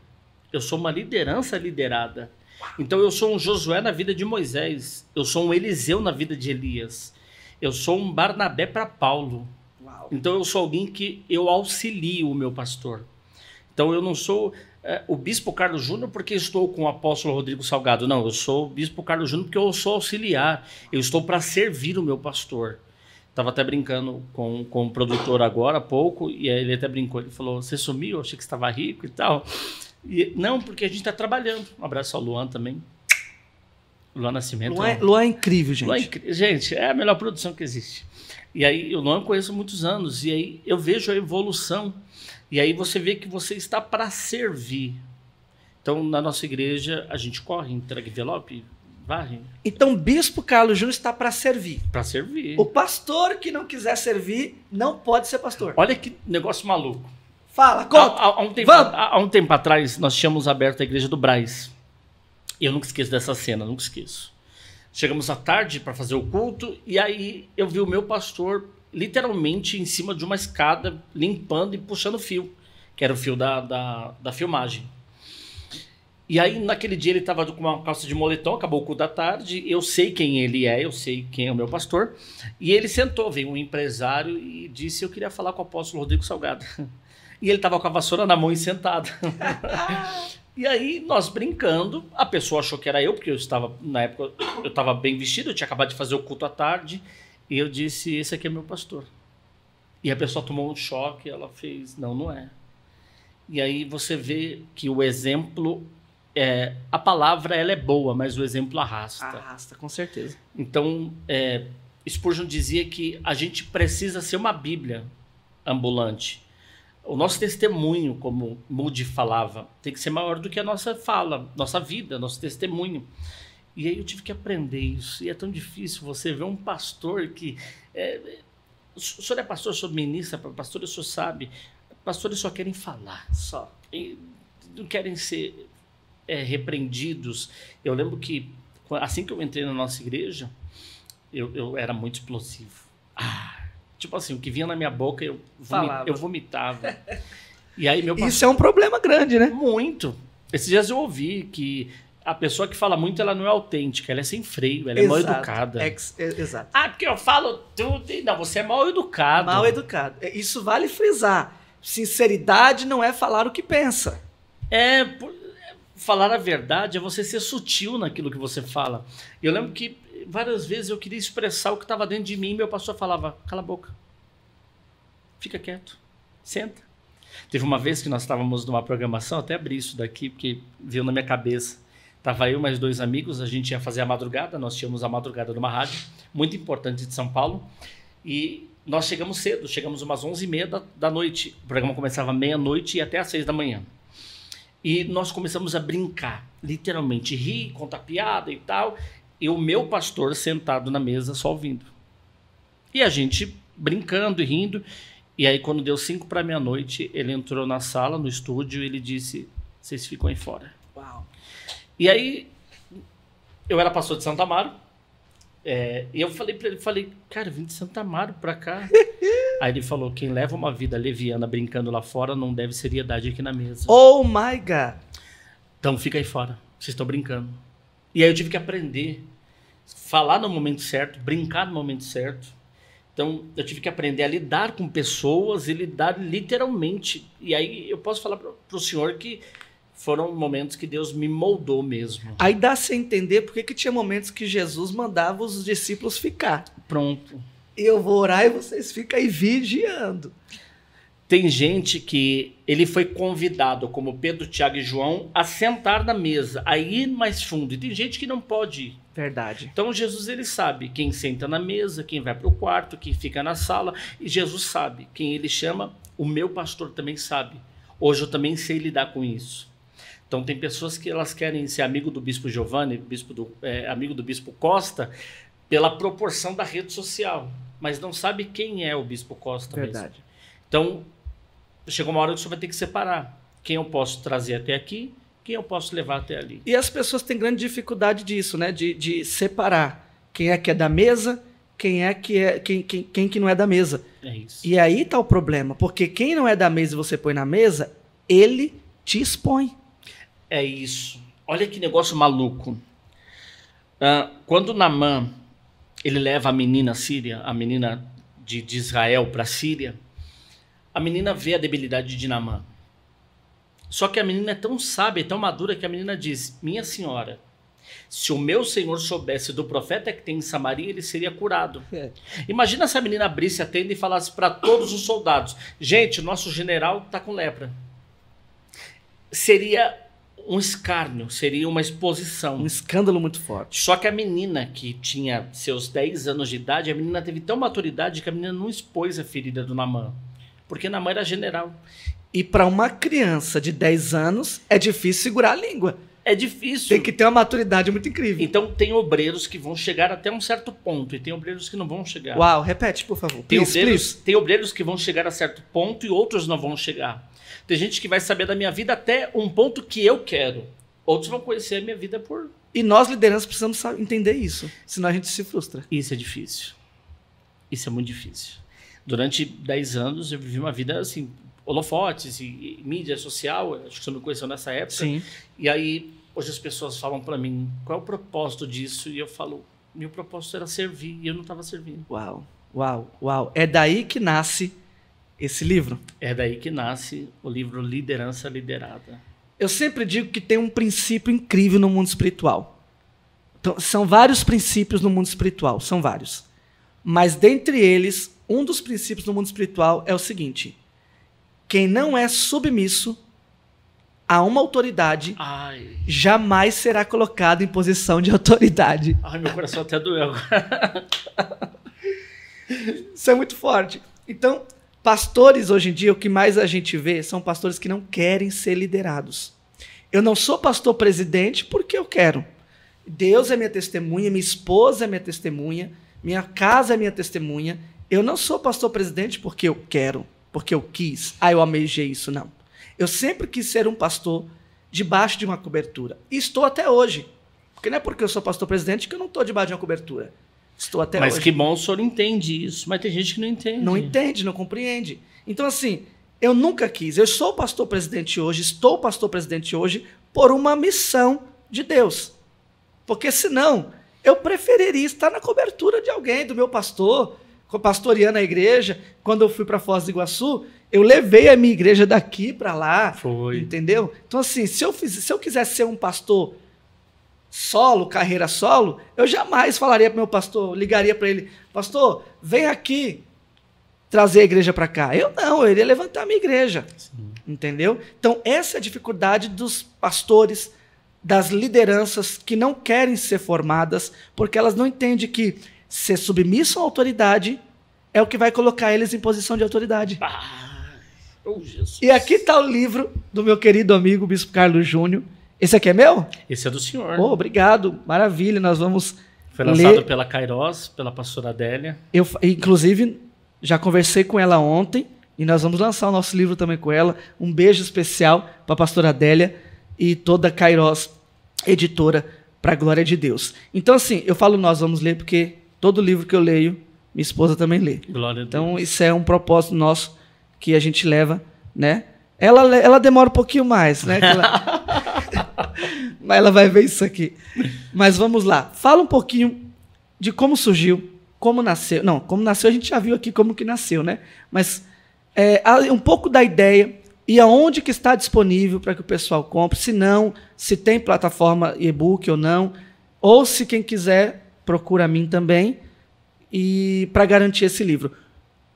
B: Eu sou uma liderança liderada. Então eu sou um Josué na vida de Moisés. Eu sou um Eliseu na vida de Elias. Eu sou um Barnabé para Paulo.
A: Uau.
B: Então eu sou alguém que eu auxilio o meu pastor. Então eu não sou o Bispo Carlos Júnior porque estou com o apóstolo Rodrigo Salgado. Não, eu sou o Bispo Carlos Júnior porque eu sou auxiliar. Eu estou para servir o meu pastor. Estava até brincando com o produtor agora há pouco, e aí ele até brincou, ele falou, você sumiu, eu achei que você estava rico e tal. E, não, porque a gente está trabalhando. Um abraço ao Luan também. Luan Nascimento.
A: Luan é incrível, gente.
B: Luan gente, é a melhor produção que existe. E aí, o Luan eu conheço há muitos anos, e aí eu vejo a evolução, e aí você vê que você está para servir. Então, na nossa igreja, a gente corre, entrega envelope, varre.
A: Então, Bispo Carlos Júnior está para servir.
B: Para servir.
A: O pastor que não quiser servir não pode ser pastor.
B: Olha que negócio maluco.
A: Fala, conta.
B: Há um tempo atrás, nós tínhamos aberto a igreja do Braz. E eu nunca esqueço dessa cena, nunca esqueço. Chegamos à tarde para fazer o culto, e aí eu vi o meu pastor literalmente em cima de uma escada, limpando e puxando fio, que era o fio da filmagem. E aí, naquele dia, ele estava com uma calça de moletom, acabou o culto da tarde, eu sei quem ele é, eu sei quem é o meu pastor, e ele sentou, veio um empresário e disse, eu queria falar com o apóstolo Rodrigo Salgado. E ele estava com a vassoura na mão e sentado. E aí, nós brincando, a pessoa achou que era eu, porque eu estava, na época, eu estava bem vestido, eu tinha acabado de fazer o culto à tarde, e eu disse, esse aqui é meu pastor. E a pessoa tomou um choque, ela fez, não, não é. E aí você vê que o exemplo... a palavra ela é boa, mas o exemplo arrasta.
A: Arrasta, com certeza.
B: Então, Spurgeon dizia que a gente precisa ser uma Bíblia ambulante. O nosso testemunho, como Moody falava, tem que ser maior do que a nossa fala, nossa vida, nosso testemunho. E aí eu tive que aprender isso. E é tão difícil você ver um pastor que... o senhor é pastor, eu sou ministra, pastor, o senhor sabe. Pastores só querem falar. Só. E não querem ser... repreendidos. Eu lembro que assim que eu entrei na nossa igreja, eu era muito explosivo. Tipo assim, o que vinha na minha boca eu vomitava. E aí meu pastor,
A: isso é um problema grande, né?
B: Muito. Esses dias eu ouvi que a pessoa que fala muito, ela não é autêntica, ela é sem freio, ela é mal educada.
A: Exato.
B: Porque eu falo tudo. Não, você é mal educado.
A: Mal educado. Isso vale frisar. Sinceridade não é falar o que pensa.
B: Falar a verdade é você ser sutil naquilo que você fala. Eu lembro que várias vezes eu queria expressar o que estava dentro de mim e meu pastor falava, cala a boca, fica quieto, senta. Teve uma vez que nós estávamos numa programação, até abri isso daqui porque veio na minha cabeça. Estava eu e mais 2 amigos, a gente ia fazer a madrugada, nós tínhamos a madrugada numa rádio, muito importante de São Paulo, e nós chegamos cedo, chegamos umas 11h30 da noite. O programa começava meia-noite e até às 6 da manhã. E nós começamos a brincar, literalmente, rir, contar piada e tal. E o meu pastor sentado na mesa só ouvindo. E a gente brincando e rindo. E aí quando deu 5 para meia-noite, ele entrou na sala, no estúdio, e ele disse, vocês ficam aí fora.
A: Uau.
B: E aí, eu era pastor de Santo Amaro. E eu falei para ele, cara, eu vim de Santo Amaro para cá. Aí ele falou, quem leva uma vida leviana brincando lá fora não deve seriedade aqui na mesa.
A: Oh my God.
B: Então fica aí fora, vocês estão brincando. E aí eu tive que aprender, falar no momento certo, brincar no momento certo. Então eu tive que aprender a lidar com pessoas e lidar literalmente. E aí eu posso falar para o senhor que foram momentos que Deus me moldou mesmo.
A: Aí dá-se a entender porque que tinha momentos que Jesus mandava os discípulos ficar.
B: Pronto.
A: Eu vou orar e vocês ficam aí vigiando.
B: Tem gente que ele foi convidado, como Pedro, Tiago e João, a sentar na mesa, a ir mais fundo. E tem gente que não pode ir.
A: Verdade.
B: Então Jesus, ele sabe quem senta na mesa, quem vai para o quarto, quem fica na sala. E Jesus sabe quem ele chama. O meu pastor também sabe. Hoje eu também sei lidar com isso. Então tem pessoas que elas querem ser amigo do Bispo Giovanni, amigo do Bispo Costa, pela proporção da rede social. Mas não sabe quem é o Bispo Costa.
A: Verdade.
B: Mesmo. Então, chegou uma hora que você vai ter que separar. Quem eu posso trazer até aqui, quem eu posso levar até ali.
A: E as pessoas têm grande dificuldade disso, né? De separar quem é que é da mesa, quem que não é da mesa.
B: É isso.
A: E aí tá o problema, porque quem não é da mesa e você põe na mesa, ele te expõe.
B: É isso. Olha que negócio maluco. Quando Naamã, ele leva a menina síria, a menina de Israel para a Síria, a menina vê a debilidade de Naamã. Só que a menina é tão sábia, tão madura, que a menina diz: minha senhora, se o meu senhor soubesse do profeta que tem em Samaria, ele seria curado. Imagina se a menina abrisse a tenda e falasse para todos os soldados: gente, o nosso general está com lepra. Seria um escárnio, seria uma exposição.
A: Um escândalo muito forte.
B: Só que a menina, que tinha seus 10 anos de idade, a menina teve tão maturidade que a menina não expôs a ferida do Naamã. Porque Naamã era general.
A: E para uma criança de 10 anos, é difícil segurar a língua.
B: É difícil.
A: Tem que ter uma maturidade muito incrível.
B: Então tem obreiros que vão chegar até um certo ponto e tem obreiros que não vão chegar.
A: Uau, repete, por favor.
B: Tem obreiros que vão chegar a certo ponto e outros não vão chegar. Tem gente que vai saber da minha vida até um ponto que eu quero. Outros vão conhecer a minha vida por...
A: E nós, lideranças, precisamos entender isso. Senão a gente se frustra.
B: Isso é difícil. Isso é muito difícil. Durante 10 anos eu vivi uma vida assim, holofotes e mídia social. Acho que você me conheceu nessa época.
A: Sim.
B: E aí, hoje as pessoas falam para mim, qual é o propósito disso? E eu falo, meu propósito era servir e eu não estava servindo.
A: Uau, uau, uau. É daí que nasce esse livro.
B: É daí que nasce o livro Liderança Liderada.
A: Eu sempre digo que tem um princípio incrível no mundo espiritual. Então, são vários princípios no mundo espiritual, são vários. Mas dentre eles, um dos princípios no mundo espiritual é o seguinte: quem não é submisso a uma autoridade jamais será colocado em posição de autoridade.
B: Ai, meu coração até doeu agora.
A: Isso é muito forte. Então, pastores hoje em dia, o que mais a gente vê são pastores que não querem ser liderados. Eu não sou pastor presidente porque eu quero. Deus é minha testemunha, minha esposa é minha testemunha, minha casa é minha testemunha. Eu não sou pastor presidente porque eu quero, porque eu quis. Eu almejei isso, não. Eu sempre quis ser um pastor debaixo de uma cobertura. E estou até hoje. Porque não é porque eu sou pastor presidente que eu não estou debaixo de uma cobertura. Estou até hoje.
B: Mas que bom o senhor entende isso. Mas tem gente que não entende.
A: Não entende, não compreende. Então, assim, eu nunca quis. Eu sou pastor presidente hoje, estou pastor presidente hoje por uma missão de Deus. Porque senão, eu preferiria estar na cobertura de alguém, do meu pastor, pastoreando a igreja. Quando eu fui para Foz do Iguaçu, eu levei a minha igreja daqui para lá.
B: Foi.
A: Entendeu? Então, assim, se eu quisesse ser um pastor solo, carreira solo, eu jamais falaria para o meu pastor, ligaria para ele: pastor, vem aqui trazer a igreja para cá. Eu não, eu iria levantar a minha igreja. Sim. Entendeu? Então, essa é a dificuldade dos pastores, das lideranças que não querem ser formadas, porque elas não entendem que ser submisso à autoridade é o que vai colocar eles em posição de autoridade.
B: Oh, Jesus.
A: E aqui está o livro do meu querido amigo Bispo Carlos Júnior. Esse aqui é meu?
B: Esse é do senhor.
A: Oh, obrigado, maravilha, nós vamos
B: Foi lançado pela Kairos, pela pastora Adélia.
A: Eu, inclusive, já conversei com ela ontem e nós vamos lançar o nosso livro também com ela. Um beijo especial para a pastora Adélia e toda a Kairos editora, para a glória de Deus. Então, assim, eu falo nós vamos ler porque todo livro que eu leio, minha esposa também lê.
B: Glória a Deus.
A: Então, isso é um propósito nosso que a gente leva, né? Ela demora um pouquinho mais, né? Mas ela vai ver isso aqui. Mas vamos lá. Fala um pouquinho de como surgiu, como nasceu. Não, como nasceu a gente já viu aqui como que nasceu, né? Mas um pouco da ideia e aonde que está disponível para que o pessoal compre. Se não, se tem plataforma e-book ou não. Ou se quem quiser, procura a mim também. E para garantir esse livro.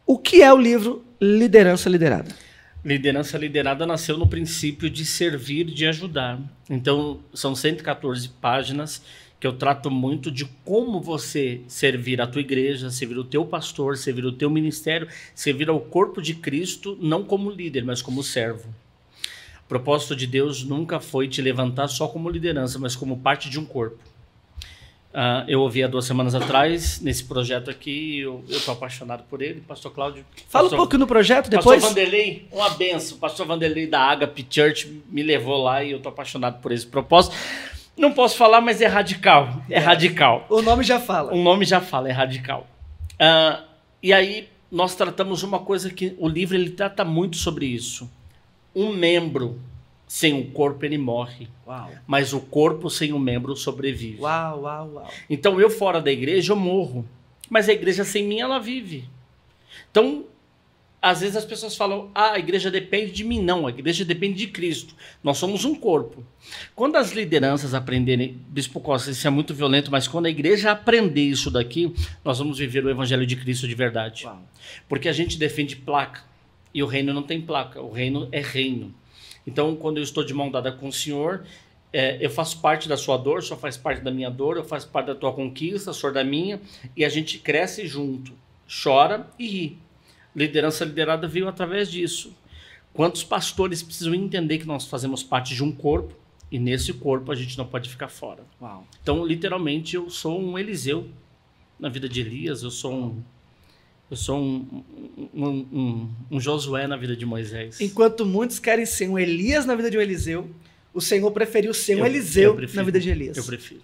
A: O que é o livro Liderança Liderada?
B: Liderança Liderada nasceu no princípio de servir, de ajudar. Então, são 114 páginas que eu trato muito de como você servir a tua igreja, servir o teu pastor, servir o teu ministério, servir ao corpo de Cristo, não como líder, mas como servo. O propósito de Deus nunca foi te levantar só como liderança, mas como parte de um corpo. Eu ouvi há 2 semanas atrás, nesse projeto aqui, eu estou apaixonado por ele, pastor Cláudio.
A: Fala um pouco no projeto depois.
B: Pastor Vanderlei, uma benção. Pastor Vanderlei da Agape Church me levou lá e eu estou apaixonado por esse propósito. Não posso falar, mas é radical. É radical.
A: O nome já fala.
B: O nome já fala, é radical. E aí, nós tratamos uma coisa que o livro ele trata muito sobre isso. Um membro sem o corpo ele morre.
A: Uau.
B: Mas o corpo sem o membro sobrevive.
A: Uau, uau, uau.
B: Então eu fora da igreja eu morro. Mas a igreja sem mim ela vive. Então, às vezes as pessoas falam, a igreja depende de mim. Não, a igreja depende de Cristo. Nós somos um corpo. Quando as lideranças aprenderem, Bispo Costa, isso é muito violento, mas quando a igreja aprender isso daqui, nós vamos viver o evangelho de Cristo de verdade.
A: Uau.
B: Porque a gente defende placa e o reino não tem placa, o reino é reino. Então, quando eu estou de mão dada com o Senhor, eu faço parte da sua dor, o Senhor faz parte da minha dor, eu faço parte da tua conquista, o Senhor da minha, e a gente cresce junto, chora e ri. Liderança liderada veio através disso. Quantos pastores precisam entender que nós fazemos parte de um corpo e nesse corpo a gente não pode ficar fora.
A: Uau.
B: Então, literalmente, eu sou um Eliseu na vida de Elias, eu sou um Josué na vida de Moisés.
A: Enquanto muitos querem ser um Elias na vida de um Eliseu, o Senhor preferiu ser um Eliseu na vida de Elias.
B: Eu prefiro.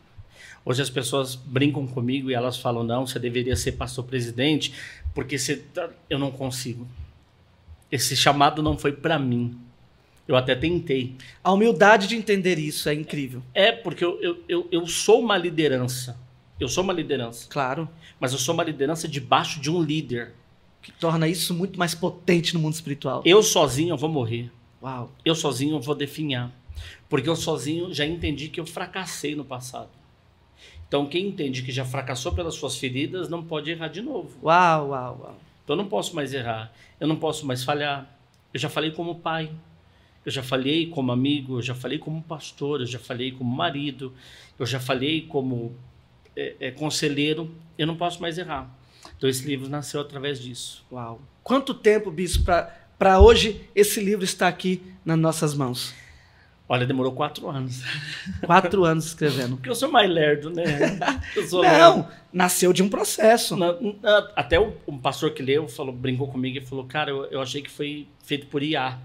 B: Hoje as pessoas brincam comigo e elas falam, não, você deveria ser pastor-presidente, porque eu não consigo. Esse chamado não foi para mim. Eu até tentei.
A: A humildade de entender isso é incrível.
B: Porque eu sou uma liderança. Eu sou uma liderança.
A: Claro.
B: Mas eu sou uma liderança debaixo de um líder.
A: Que torna isso muito mais potente no mundo espiritual.
B: Eu sozinho eu vou morrer.
A: Uau.
B: Eu sozinho eu vou definhar. Porque eu sozinho já entendi que eu fracassei no passado. Então, quem entende que já fracassou pelas suas feridas, não pode errar de novo.
A: Uau, uau, uau.
B: Então, eu não posso mais errar. Eu não posso mais falhar. Eu já falei como pai. Eu já falei como amigo. Eu já falei como pastor. Eu já falei como marido. Eu já falei como conselheiro. Eu não posso mais errar. Então, esse livro nasceu através disso.
A: Uau. Quanto tempo, Bispo, para hoje esse livro estar aqui nas nossas mãos?
B: Olha, demorou 4 anos.
A: 4 anos escrevendo.
B: Porque eu sou mais lerdo, né?
A: Não, lerdo. Nasceu de um processo.
B: Até um pastor que leu brincou comigo e falou, cara, eu achei que foi feito por IA.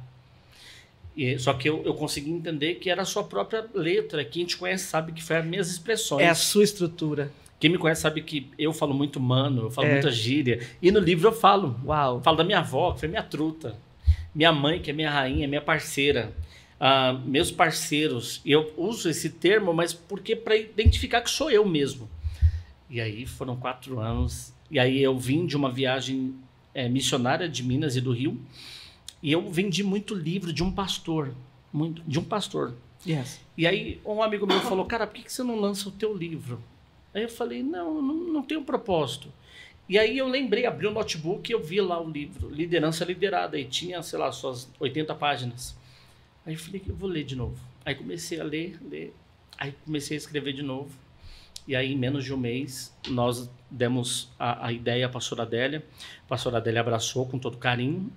B: Só que eu consegui entender que era a sua própria letra. Quem te conhece sabe que foi as minhas expressões.
A: É a sua estrutura.
B: Quem me conhece sabe que eu falo muito mano, eu falo muita gíria. E no livro eu falo.
A: Uau.
B: Falo da minha avó, que foi minha truta. Minha mãe, que é minha rainha, minha parceira. Meus parceiros. E eu uso esse termo, mas porque para identificar que sou eu mesmo. E aí foram 4 anos. E aí eu vim de uma viagem missionária de Minas e do Rio. E eu vendi muito livro de um pastor. De um pastor.
A: Yes.
B: E aí um amigo meu falou, cara, por que você não lança o teu livro? Aí eu falei, não tenho propósito. E aí eu lembrei, abri o notebook e eu vi lá o livro, Liderança Liderada. E tinha, sei lá, suas 80 páginas. Aí eu falei, eu vou ler de novo. Aí comecei a ler. Aí comecei a escrever de novo. E aí, em menos de um mês, nós demos a ideia à pastora Adélia. A pastora Adélia abraçou com todo carinho.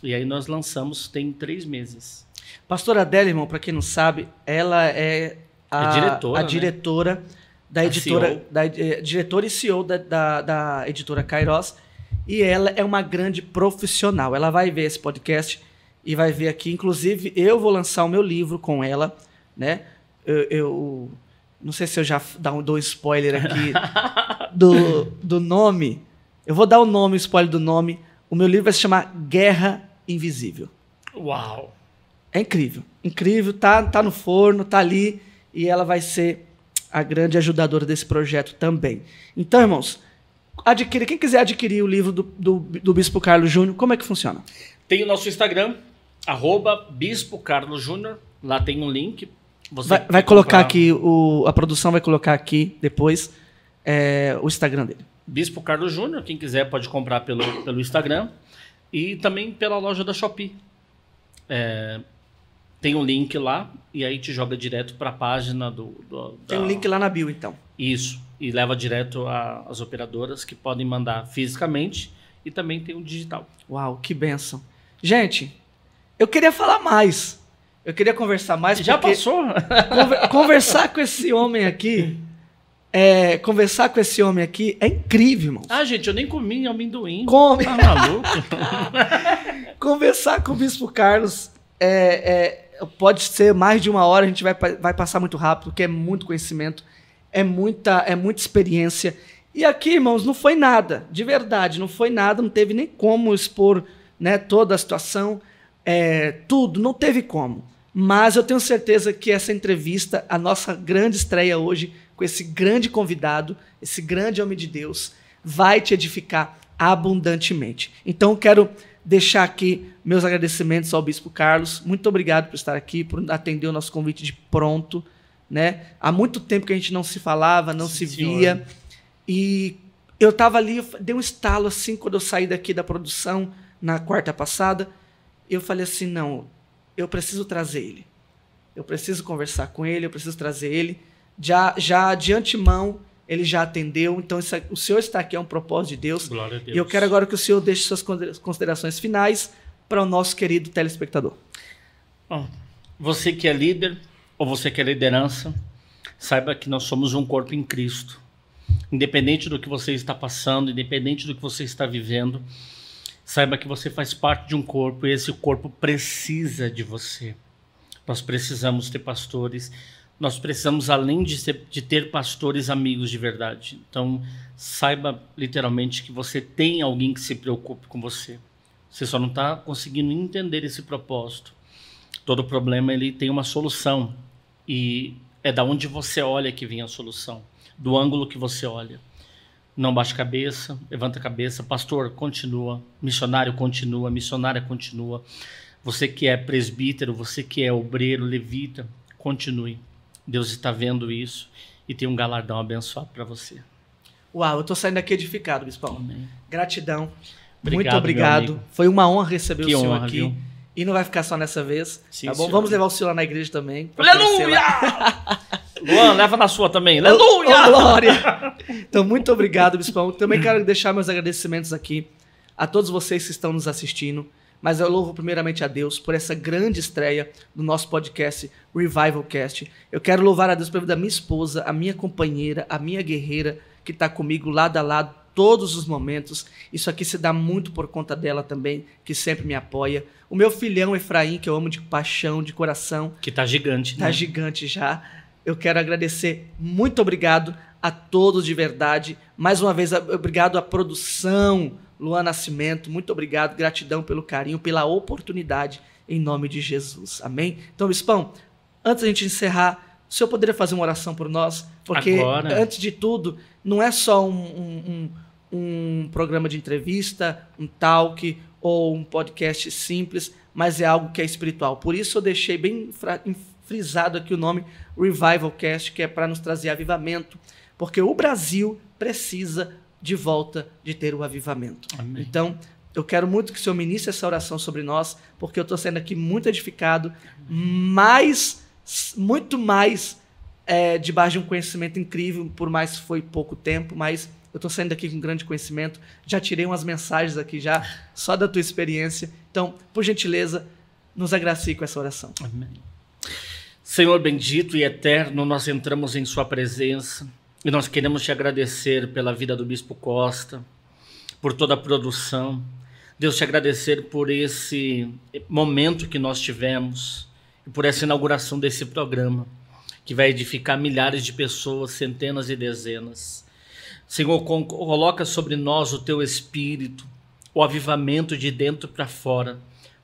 B: E aí nós lançamos, tem 3 meses.
A: Pastora Adélia, irmão, para quem não sabe, ela é a diretora, né? Da editora, diretora e CEO da editora Kairos. E ela é uma grande profissional. Ela vai ver esse podcast e vai ver aqui. Inclusive, eu vou lançar o meu livro com ela, né? Eu não sei se eu já dou um spoiler aqui do nome. Eu vou dar o nome, o spoiler do nome. O meu livro vai se chamar Guerra Invisível.
B: Uau!
A: É incrível. Incrível. Tá no forno, tá ali. E ela vai ser a grande ajudadora desse projeto também. Então, irmãos, quem quiser adquirir o livro do Bispo Carlos Júnior, como é que funciona?
B: Tem o nosso Instagram, @Bispo Carlos Júnior. Lá tem um link.
A: Vai colocar aqui, a produção vai colocar aqui depois o Instagram dele.
B: Bispo Carlos Júnior, quem quiser pode comprar pelo Instagram e também pela loja da Shopee. Tem um link lá e aí te joga direto para a página
A: Tem um link lá na bio, então.
B: Isso, e leva direto às operadoras que podem mandar fisicamente e também tem o digital.
A: Uau, que bênção. Gente, eu queria falar mais. Eu queria conversar mais.
B: Já passou?
A: Conversar com esse homem aqui... conversar com esse homem aqui é incrível, irmão.
B: Gente, eu nem comi amendoim.
A: Come.
B: Tá maluco?
A: Conversar com o Bispo Carlos pode ser mais de 1 hora, a gente vai passar muito rápido, porque é muito conhecimento, é muita experiência. E aqui, irmãos, não foi nada, de verdade, não foi nada, não teve nem como expor, né, toda a situação, tudo, não teve como. Mas eu tenho certeza que essa entrevista, a nossa grande estreia hoje, com esse grande convidado, esse grande homem de Deus, vai te edificar abundantemente. Então, eu quero deixar aqui meus agradecimentos ao Bispo Carlos. Muito obrigado por estar aqui, por atender o nosso convite de pronto, né? Há muito tempo que a gente não se falava, não se via. Senhor. E eu estava ali, dei um estalo assim, quando eu saí daqui da produção, na quarta passada, eu falei assim, não, eu preciso trazer ele. Eu preciso conversar com ele, eu preciso trazer ele. Já de antemão, ele já atendeu. Então, o senhor está aqui, é um propósito de Deus.
B: Glória a Deus.
A: E eu quero agora que o senhor deixe suas considerações finais para o nosso querido telespectador.
B: Bom, você que é líder, ou você que é liderança, saiba que nós somos um corpo em Cristo. Independente do que você está passando, independente do que você está vivendo, saiba que você faz parte de um corpo e esse corpo precisa de você. Nós precisamos ter pastores, nós precisamos, além de ter pastores amigos de verdade. Então, saiba literalmente que você tem alguém que se preocupe com você. Você só não está conseguindo entender esse propósito. Todo problema ele tem uma solução e é da onde você olha que vem a solução, do ângulo que você olha. Não baixe a cabeça, levanta a cabeça. Pastor, continua. Missionário, continua. Missionária, continua. Você que é presbítero, você que é obreiro, levita, continue. Deus está vendo isso e tem um galardão abençoado para você.
A: Uau, eu estou saindo daqui edificado, Bispão. Amém. Gratidão.
B: Obrigado,
A: muito obrigado. Foi uma honra receber
B: que
A: o senhor
B: honra,
A: aqui.
B: Viu?
A: E não vai ficar só nessa vez.
B: Sim,
A: tá bom?
B: senhor.
A: Vamos levar o senhor lá na igreja também.
B: Aleluia! Luan, leva na sua também. Aleluia!
A: Oh, glória! Então, muito obrigado, Bispão. Também quero deixar meus agradecimentos aqui a todos vocês que estão nos assistindo. Mas eu louvo primeiramente a Deus por essa grande estreia do nosso podcast Revivalcast. Eu quero louvar a Deus pela vida da minha esposa, a minha companheira, a minha guerreira, que está comigo lado a lado todos os momentos. Isso aqui se dá muito por conta dela também, que sempre me apoia. O meu filhão Efraim, que eu amo de paixão, de coração.
B: Que tá gigante,
A: né? Tá gigante já. Eu quero agradecer. Muito obrigado a todos de verdade. Mais uma vez, obrigado à produção, Luan Nascimento, muito obrigado, gratidão pelo carinho, pela oportunidade, em nome de Jesus. Amém? Então, Bispão, antes da gente encerrar, o senhor poderia fazer uma oração por nós? Porque,
B: agora,
A: antes de tudo, não é só um programa de entrevista, um talk ou um podcast simples, mas é algo que é espiritual. Por isso eu deixei bem frisado aqui o nome Revivalcast, que é para nos trazer avivamento, porque o Brasil precisa de volta de ter o avivamento.
B: Amém.
A: Então, eu quero muito que o Senhor ministre essa oração sobre nós, porque eu estou sendo aqui muito edificado, muito mais debaixo de um conhecimento incrível, por mais que foi pouco tempo, mas eu estou saindo aqui com grande conhecimento, já tirei umas mensagens aqui já, só da tua experiência. Então, por gentileza, nos agracie com essa oração.
B: Amém. Senhor bendito e eterno, nós entramos em sua presença e nós queremos te agradecer pela vida do Bispo Costa, por toda a produção. Deus, te agradecer por esse momento que nós tivemos e por essa inauguração desse programa, que vai edificar milhares de pessoas, centenas e dezenas. Senhor, coloca sobre nós o teu espírito, o avivamento de dentro para fora,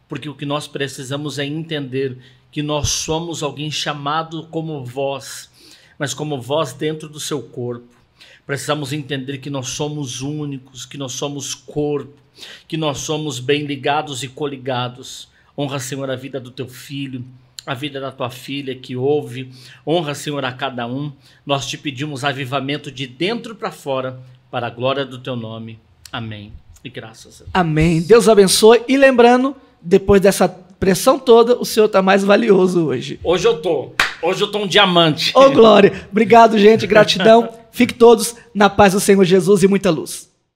B: porque o que nós precisamos é entender que nós somos alguém chamado como vós, mas como vós dentro do seu corpo. Precisamos entender que nós somos únicos, que nós somos corpo, que nós somos bem ligados e coligados. Honra, Senhor, a vida do teu filho, a vida da tua filha que ouve. Honra, Senhor, a cada um. Nós te pedimos avivamento de dentro para fora, para a glória do teu nome. Amém. E graças a Deus.
A: Amém. Deus abençoe. E lembrando, depois dessa pressão toda, o Senhor está mais valioso hoje.
B: Hoje eu tô um diamante.
A: Ô, glória. Obrigado, gente. Gratidão. Fiquem todos na paz do Senhor Jesus e muita luz.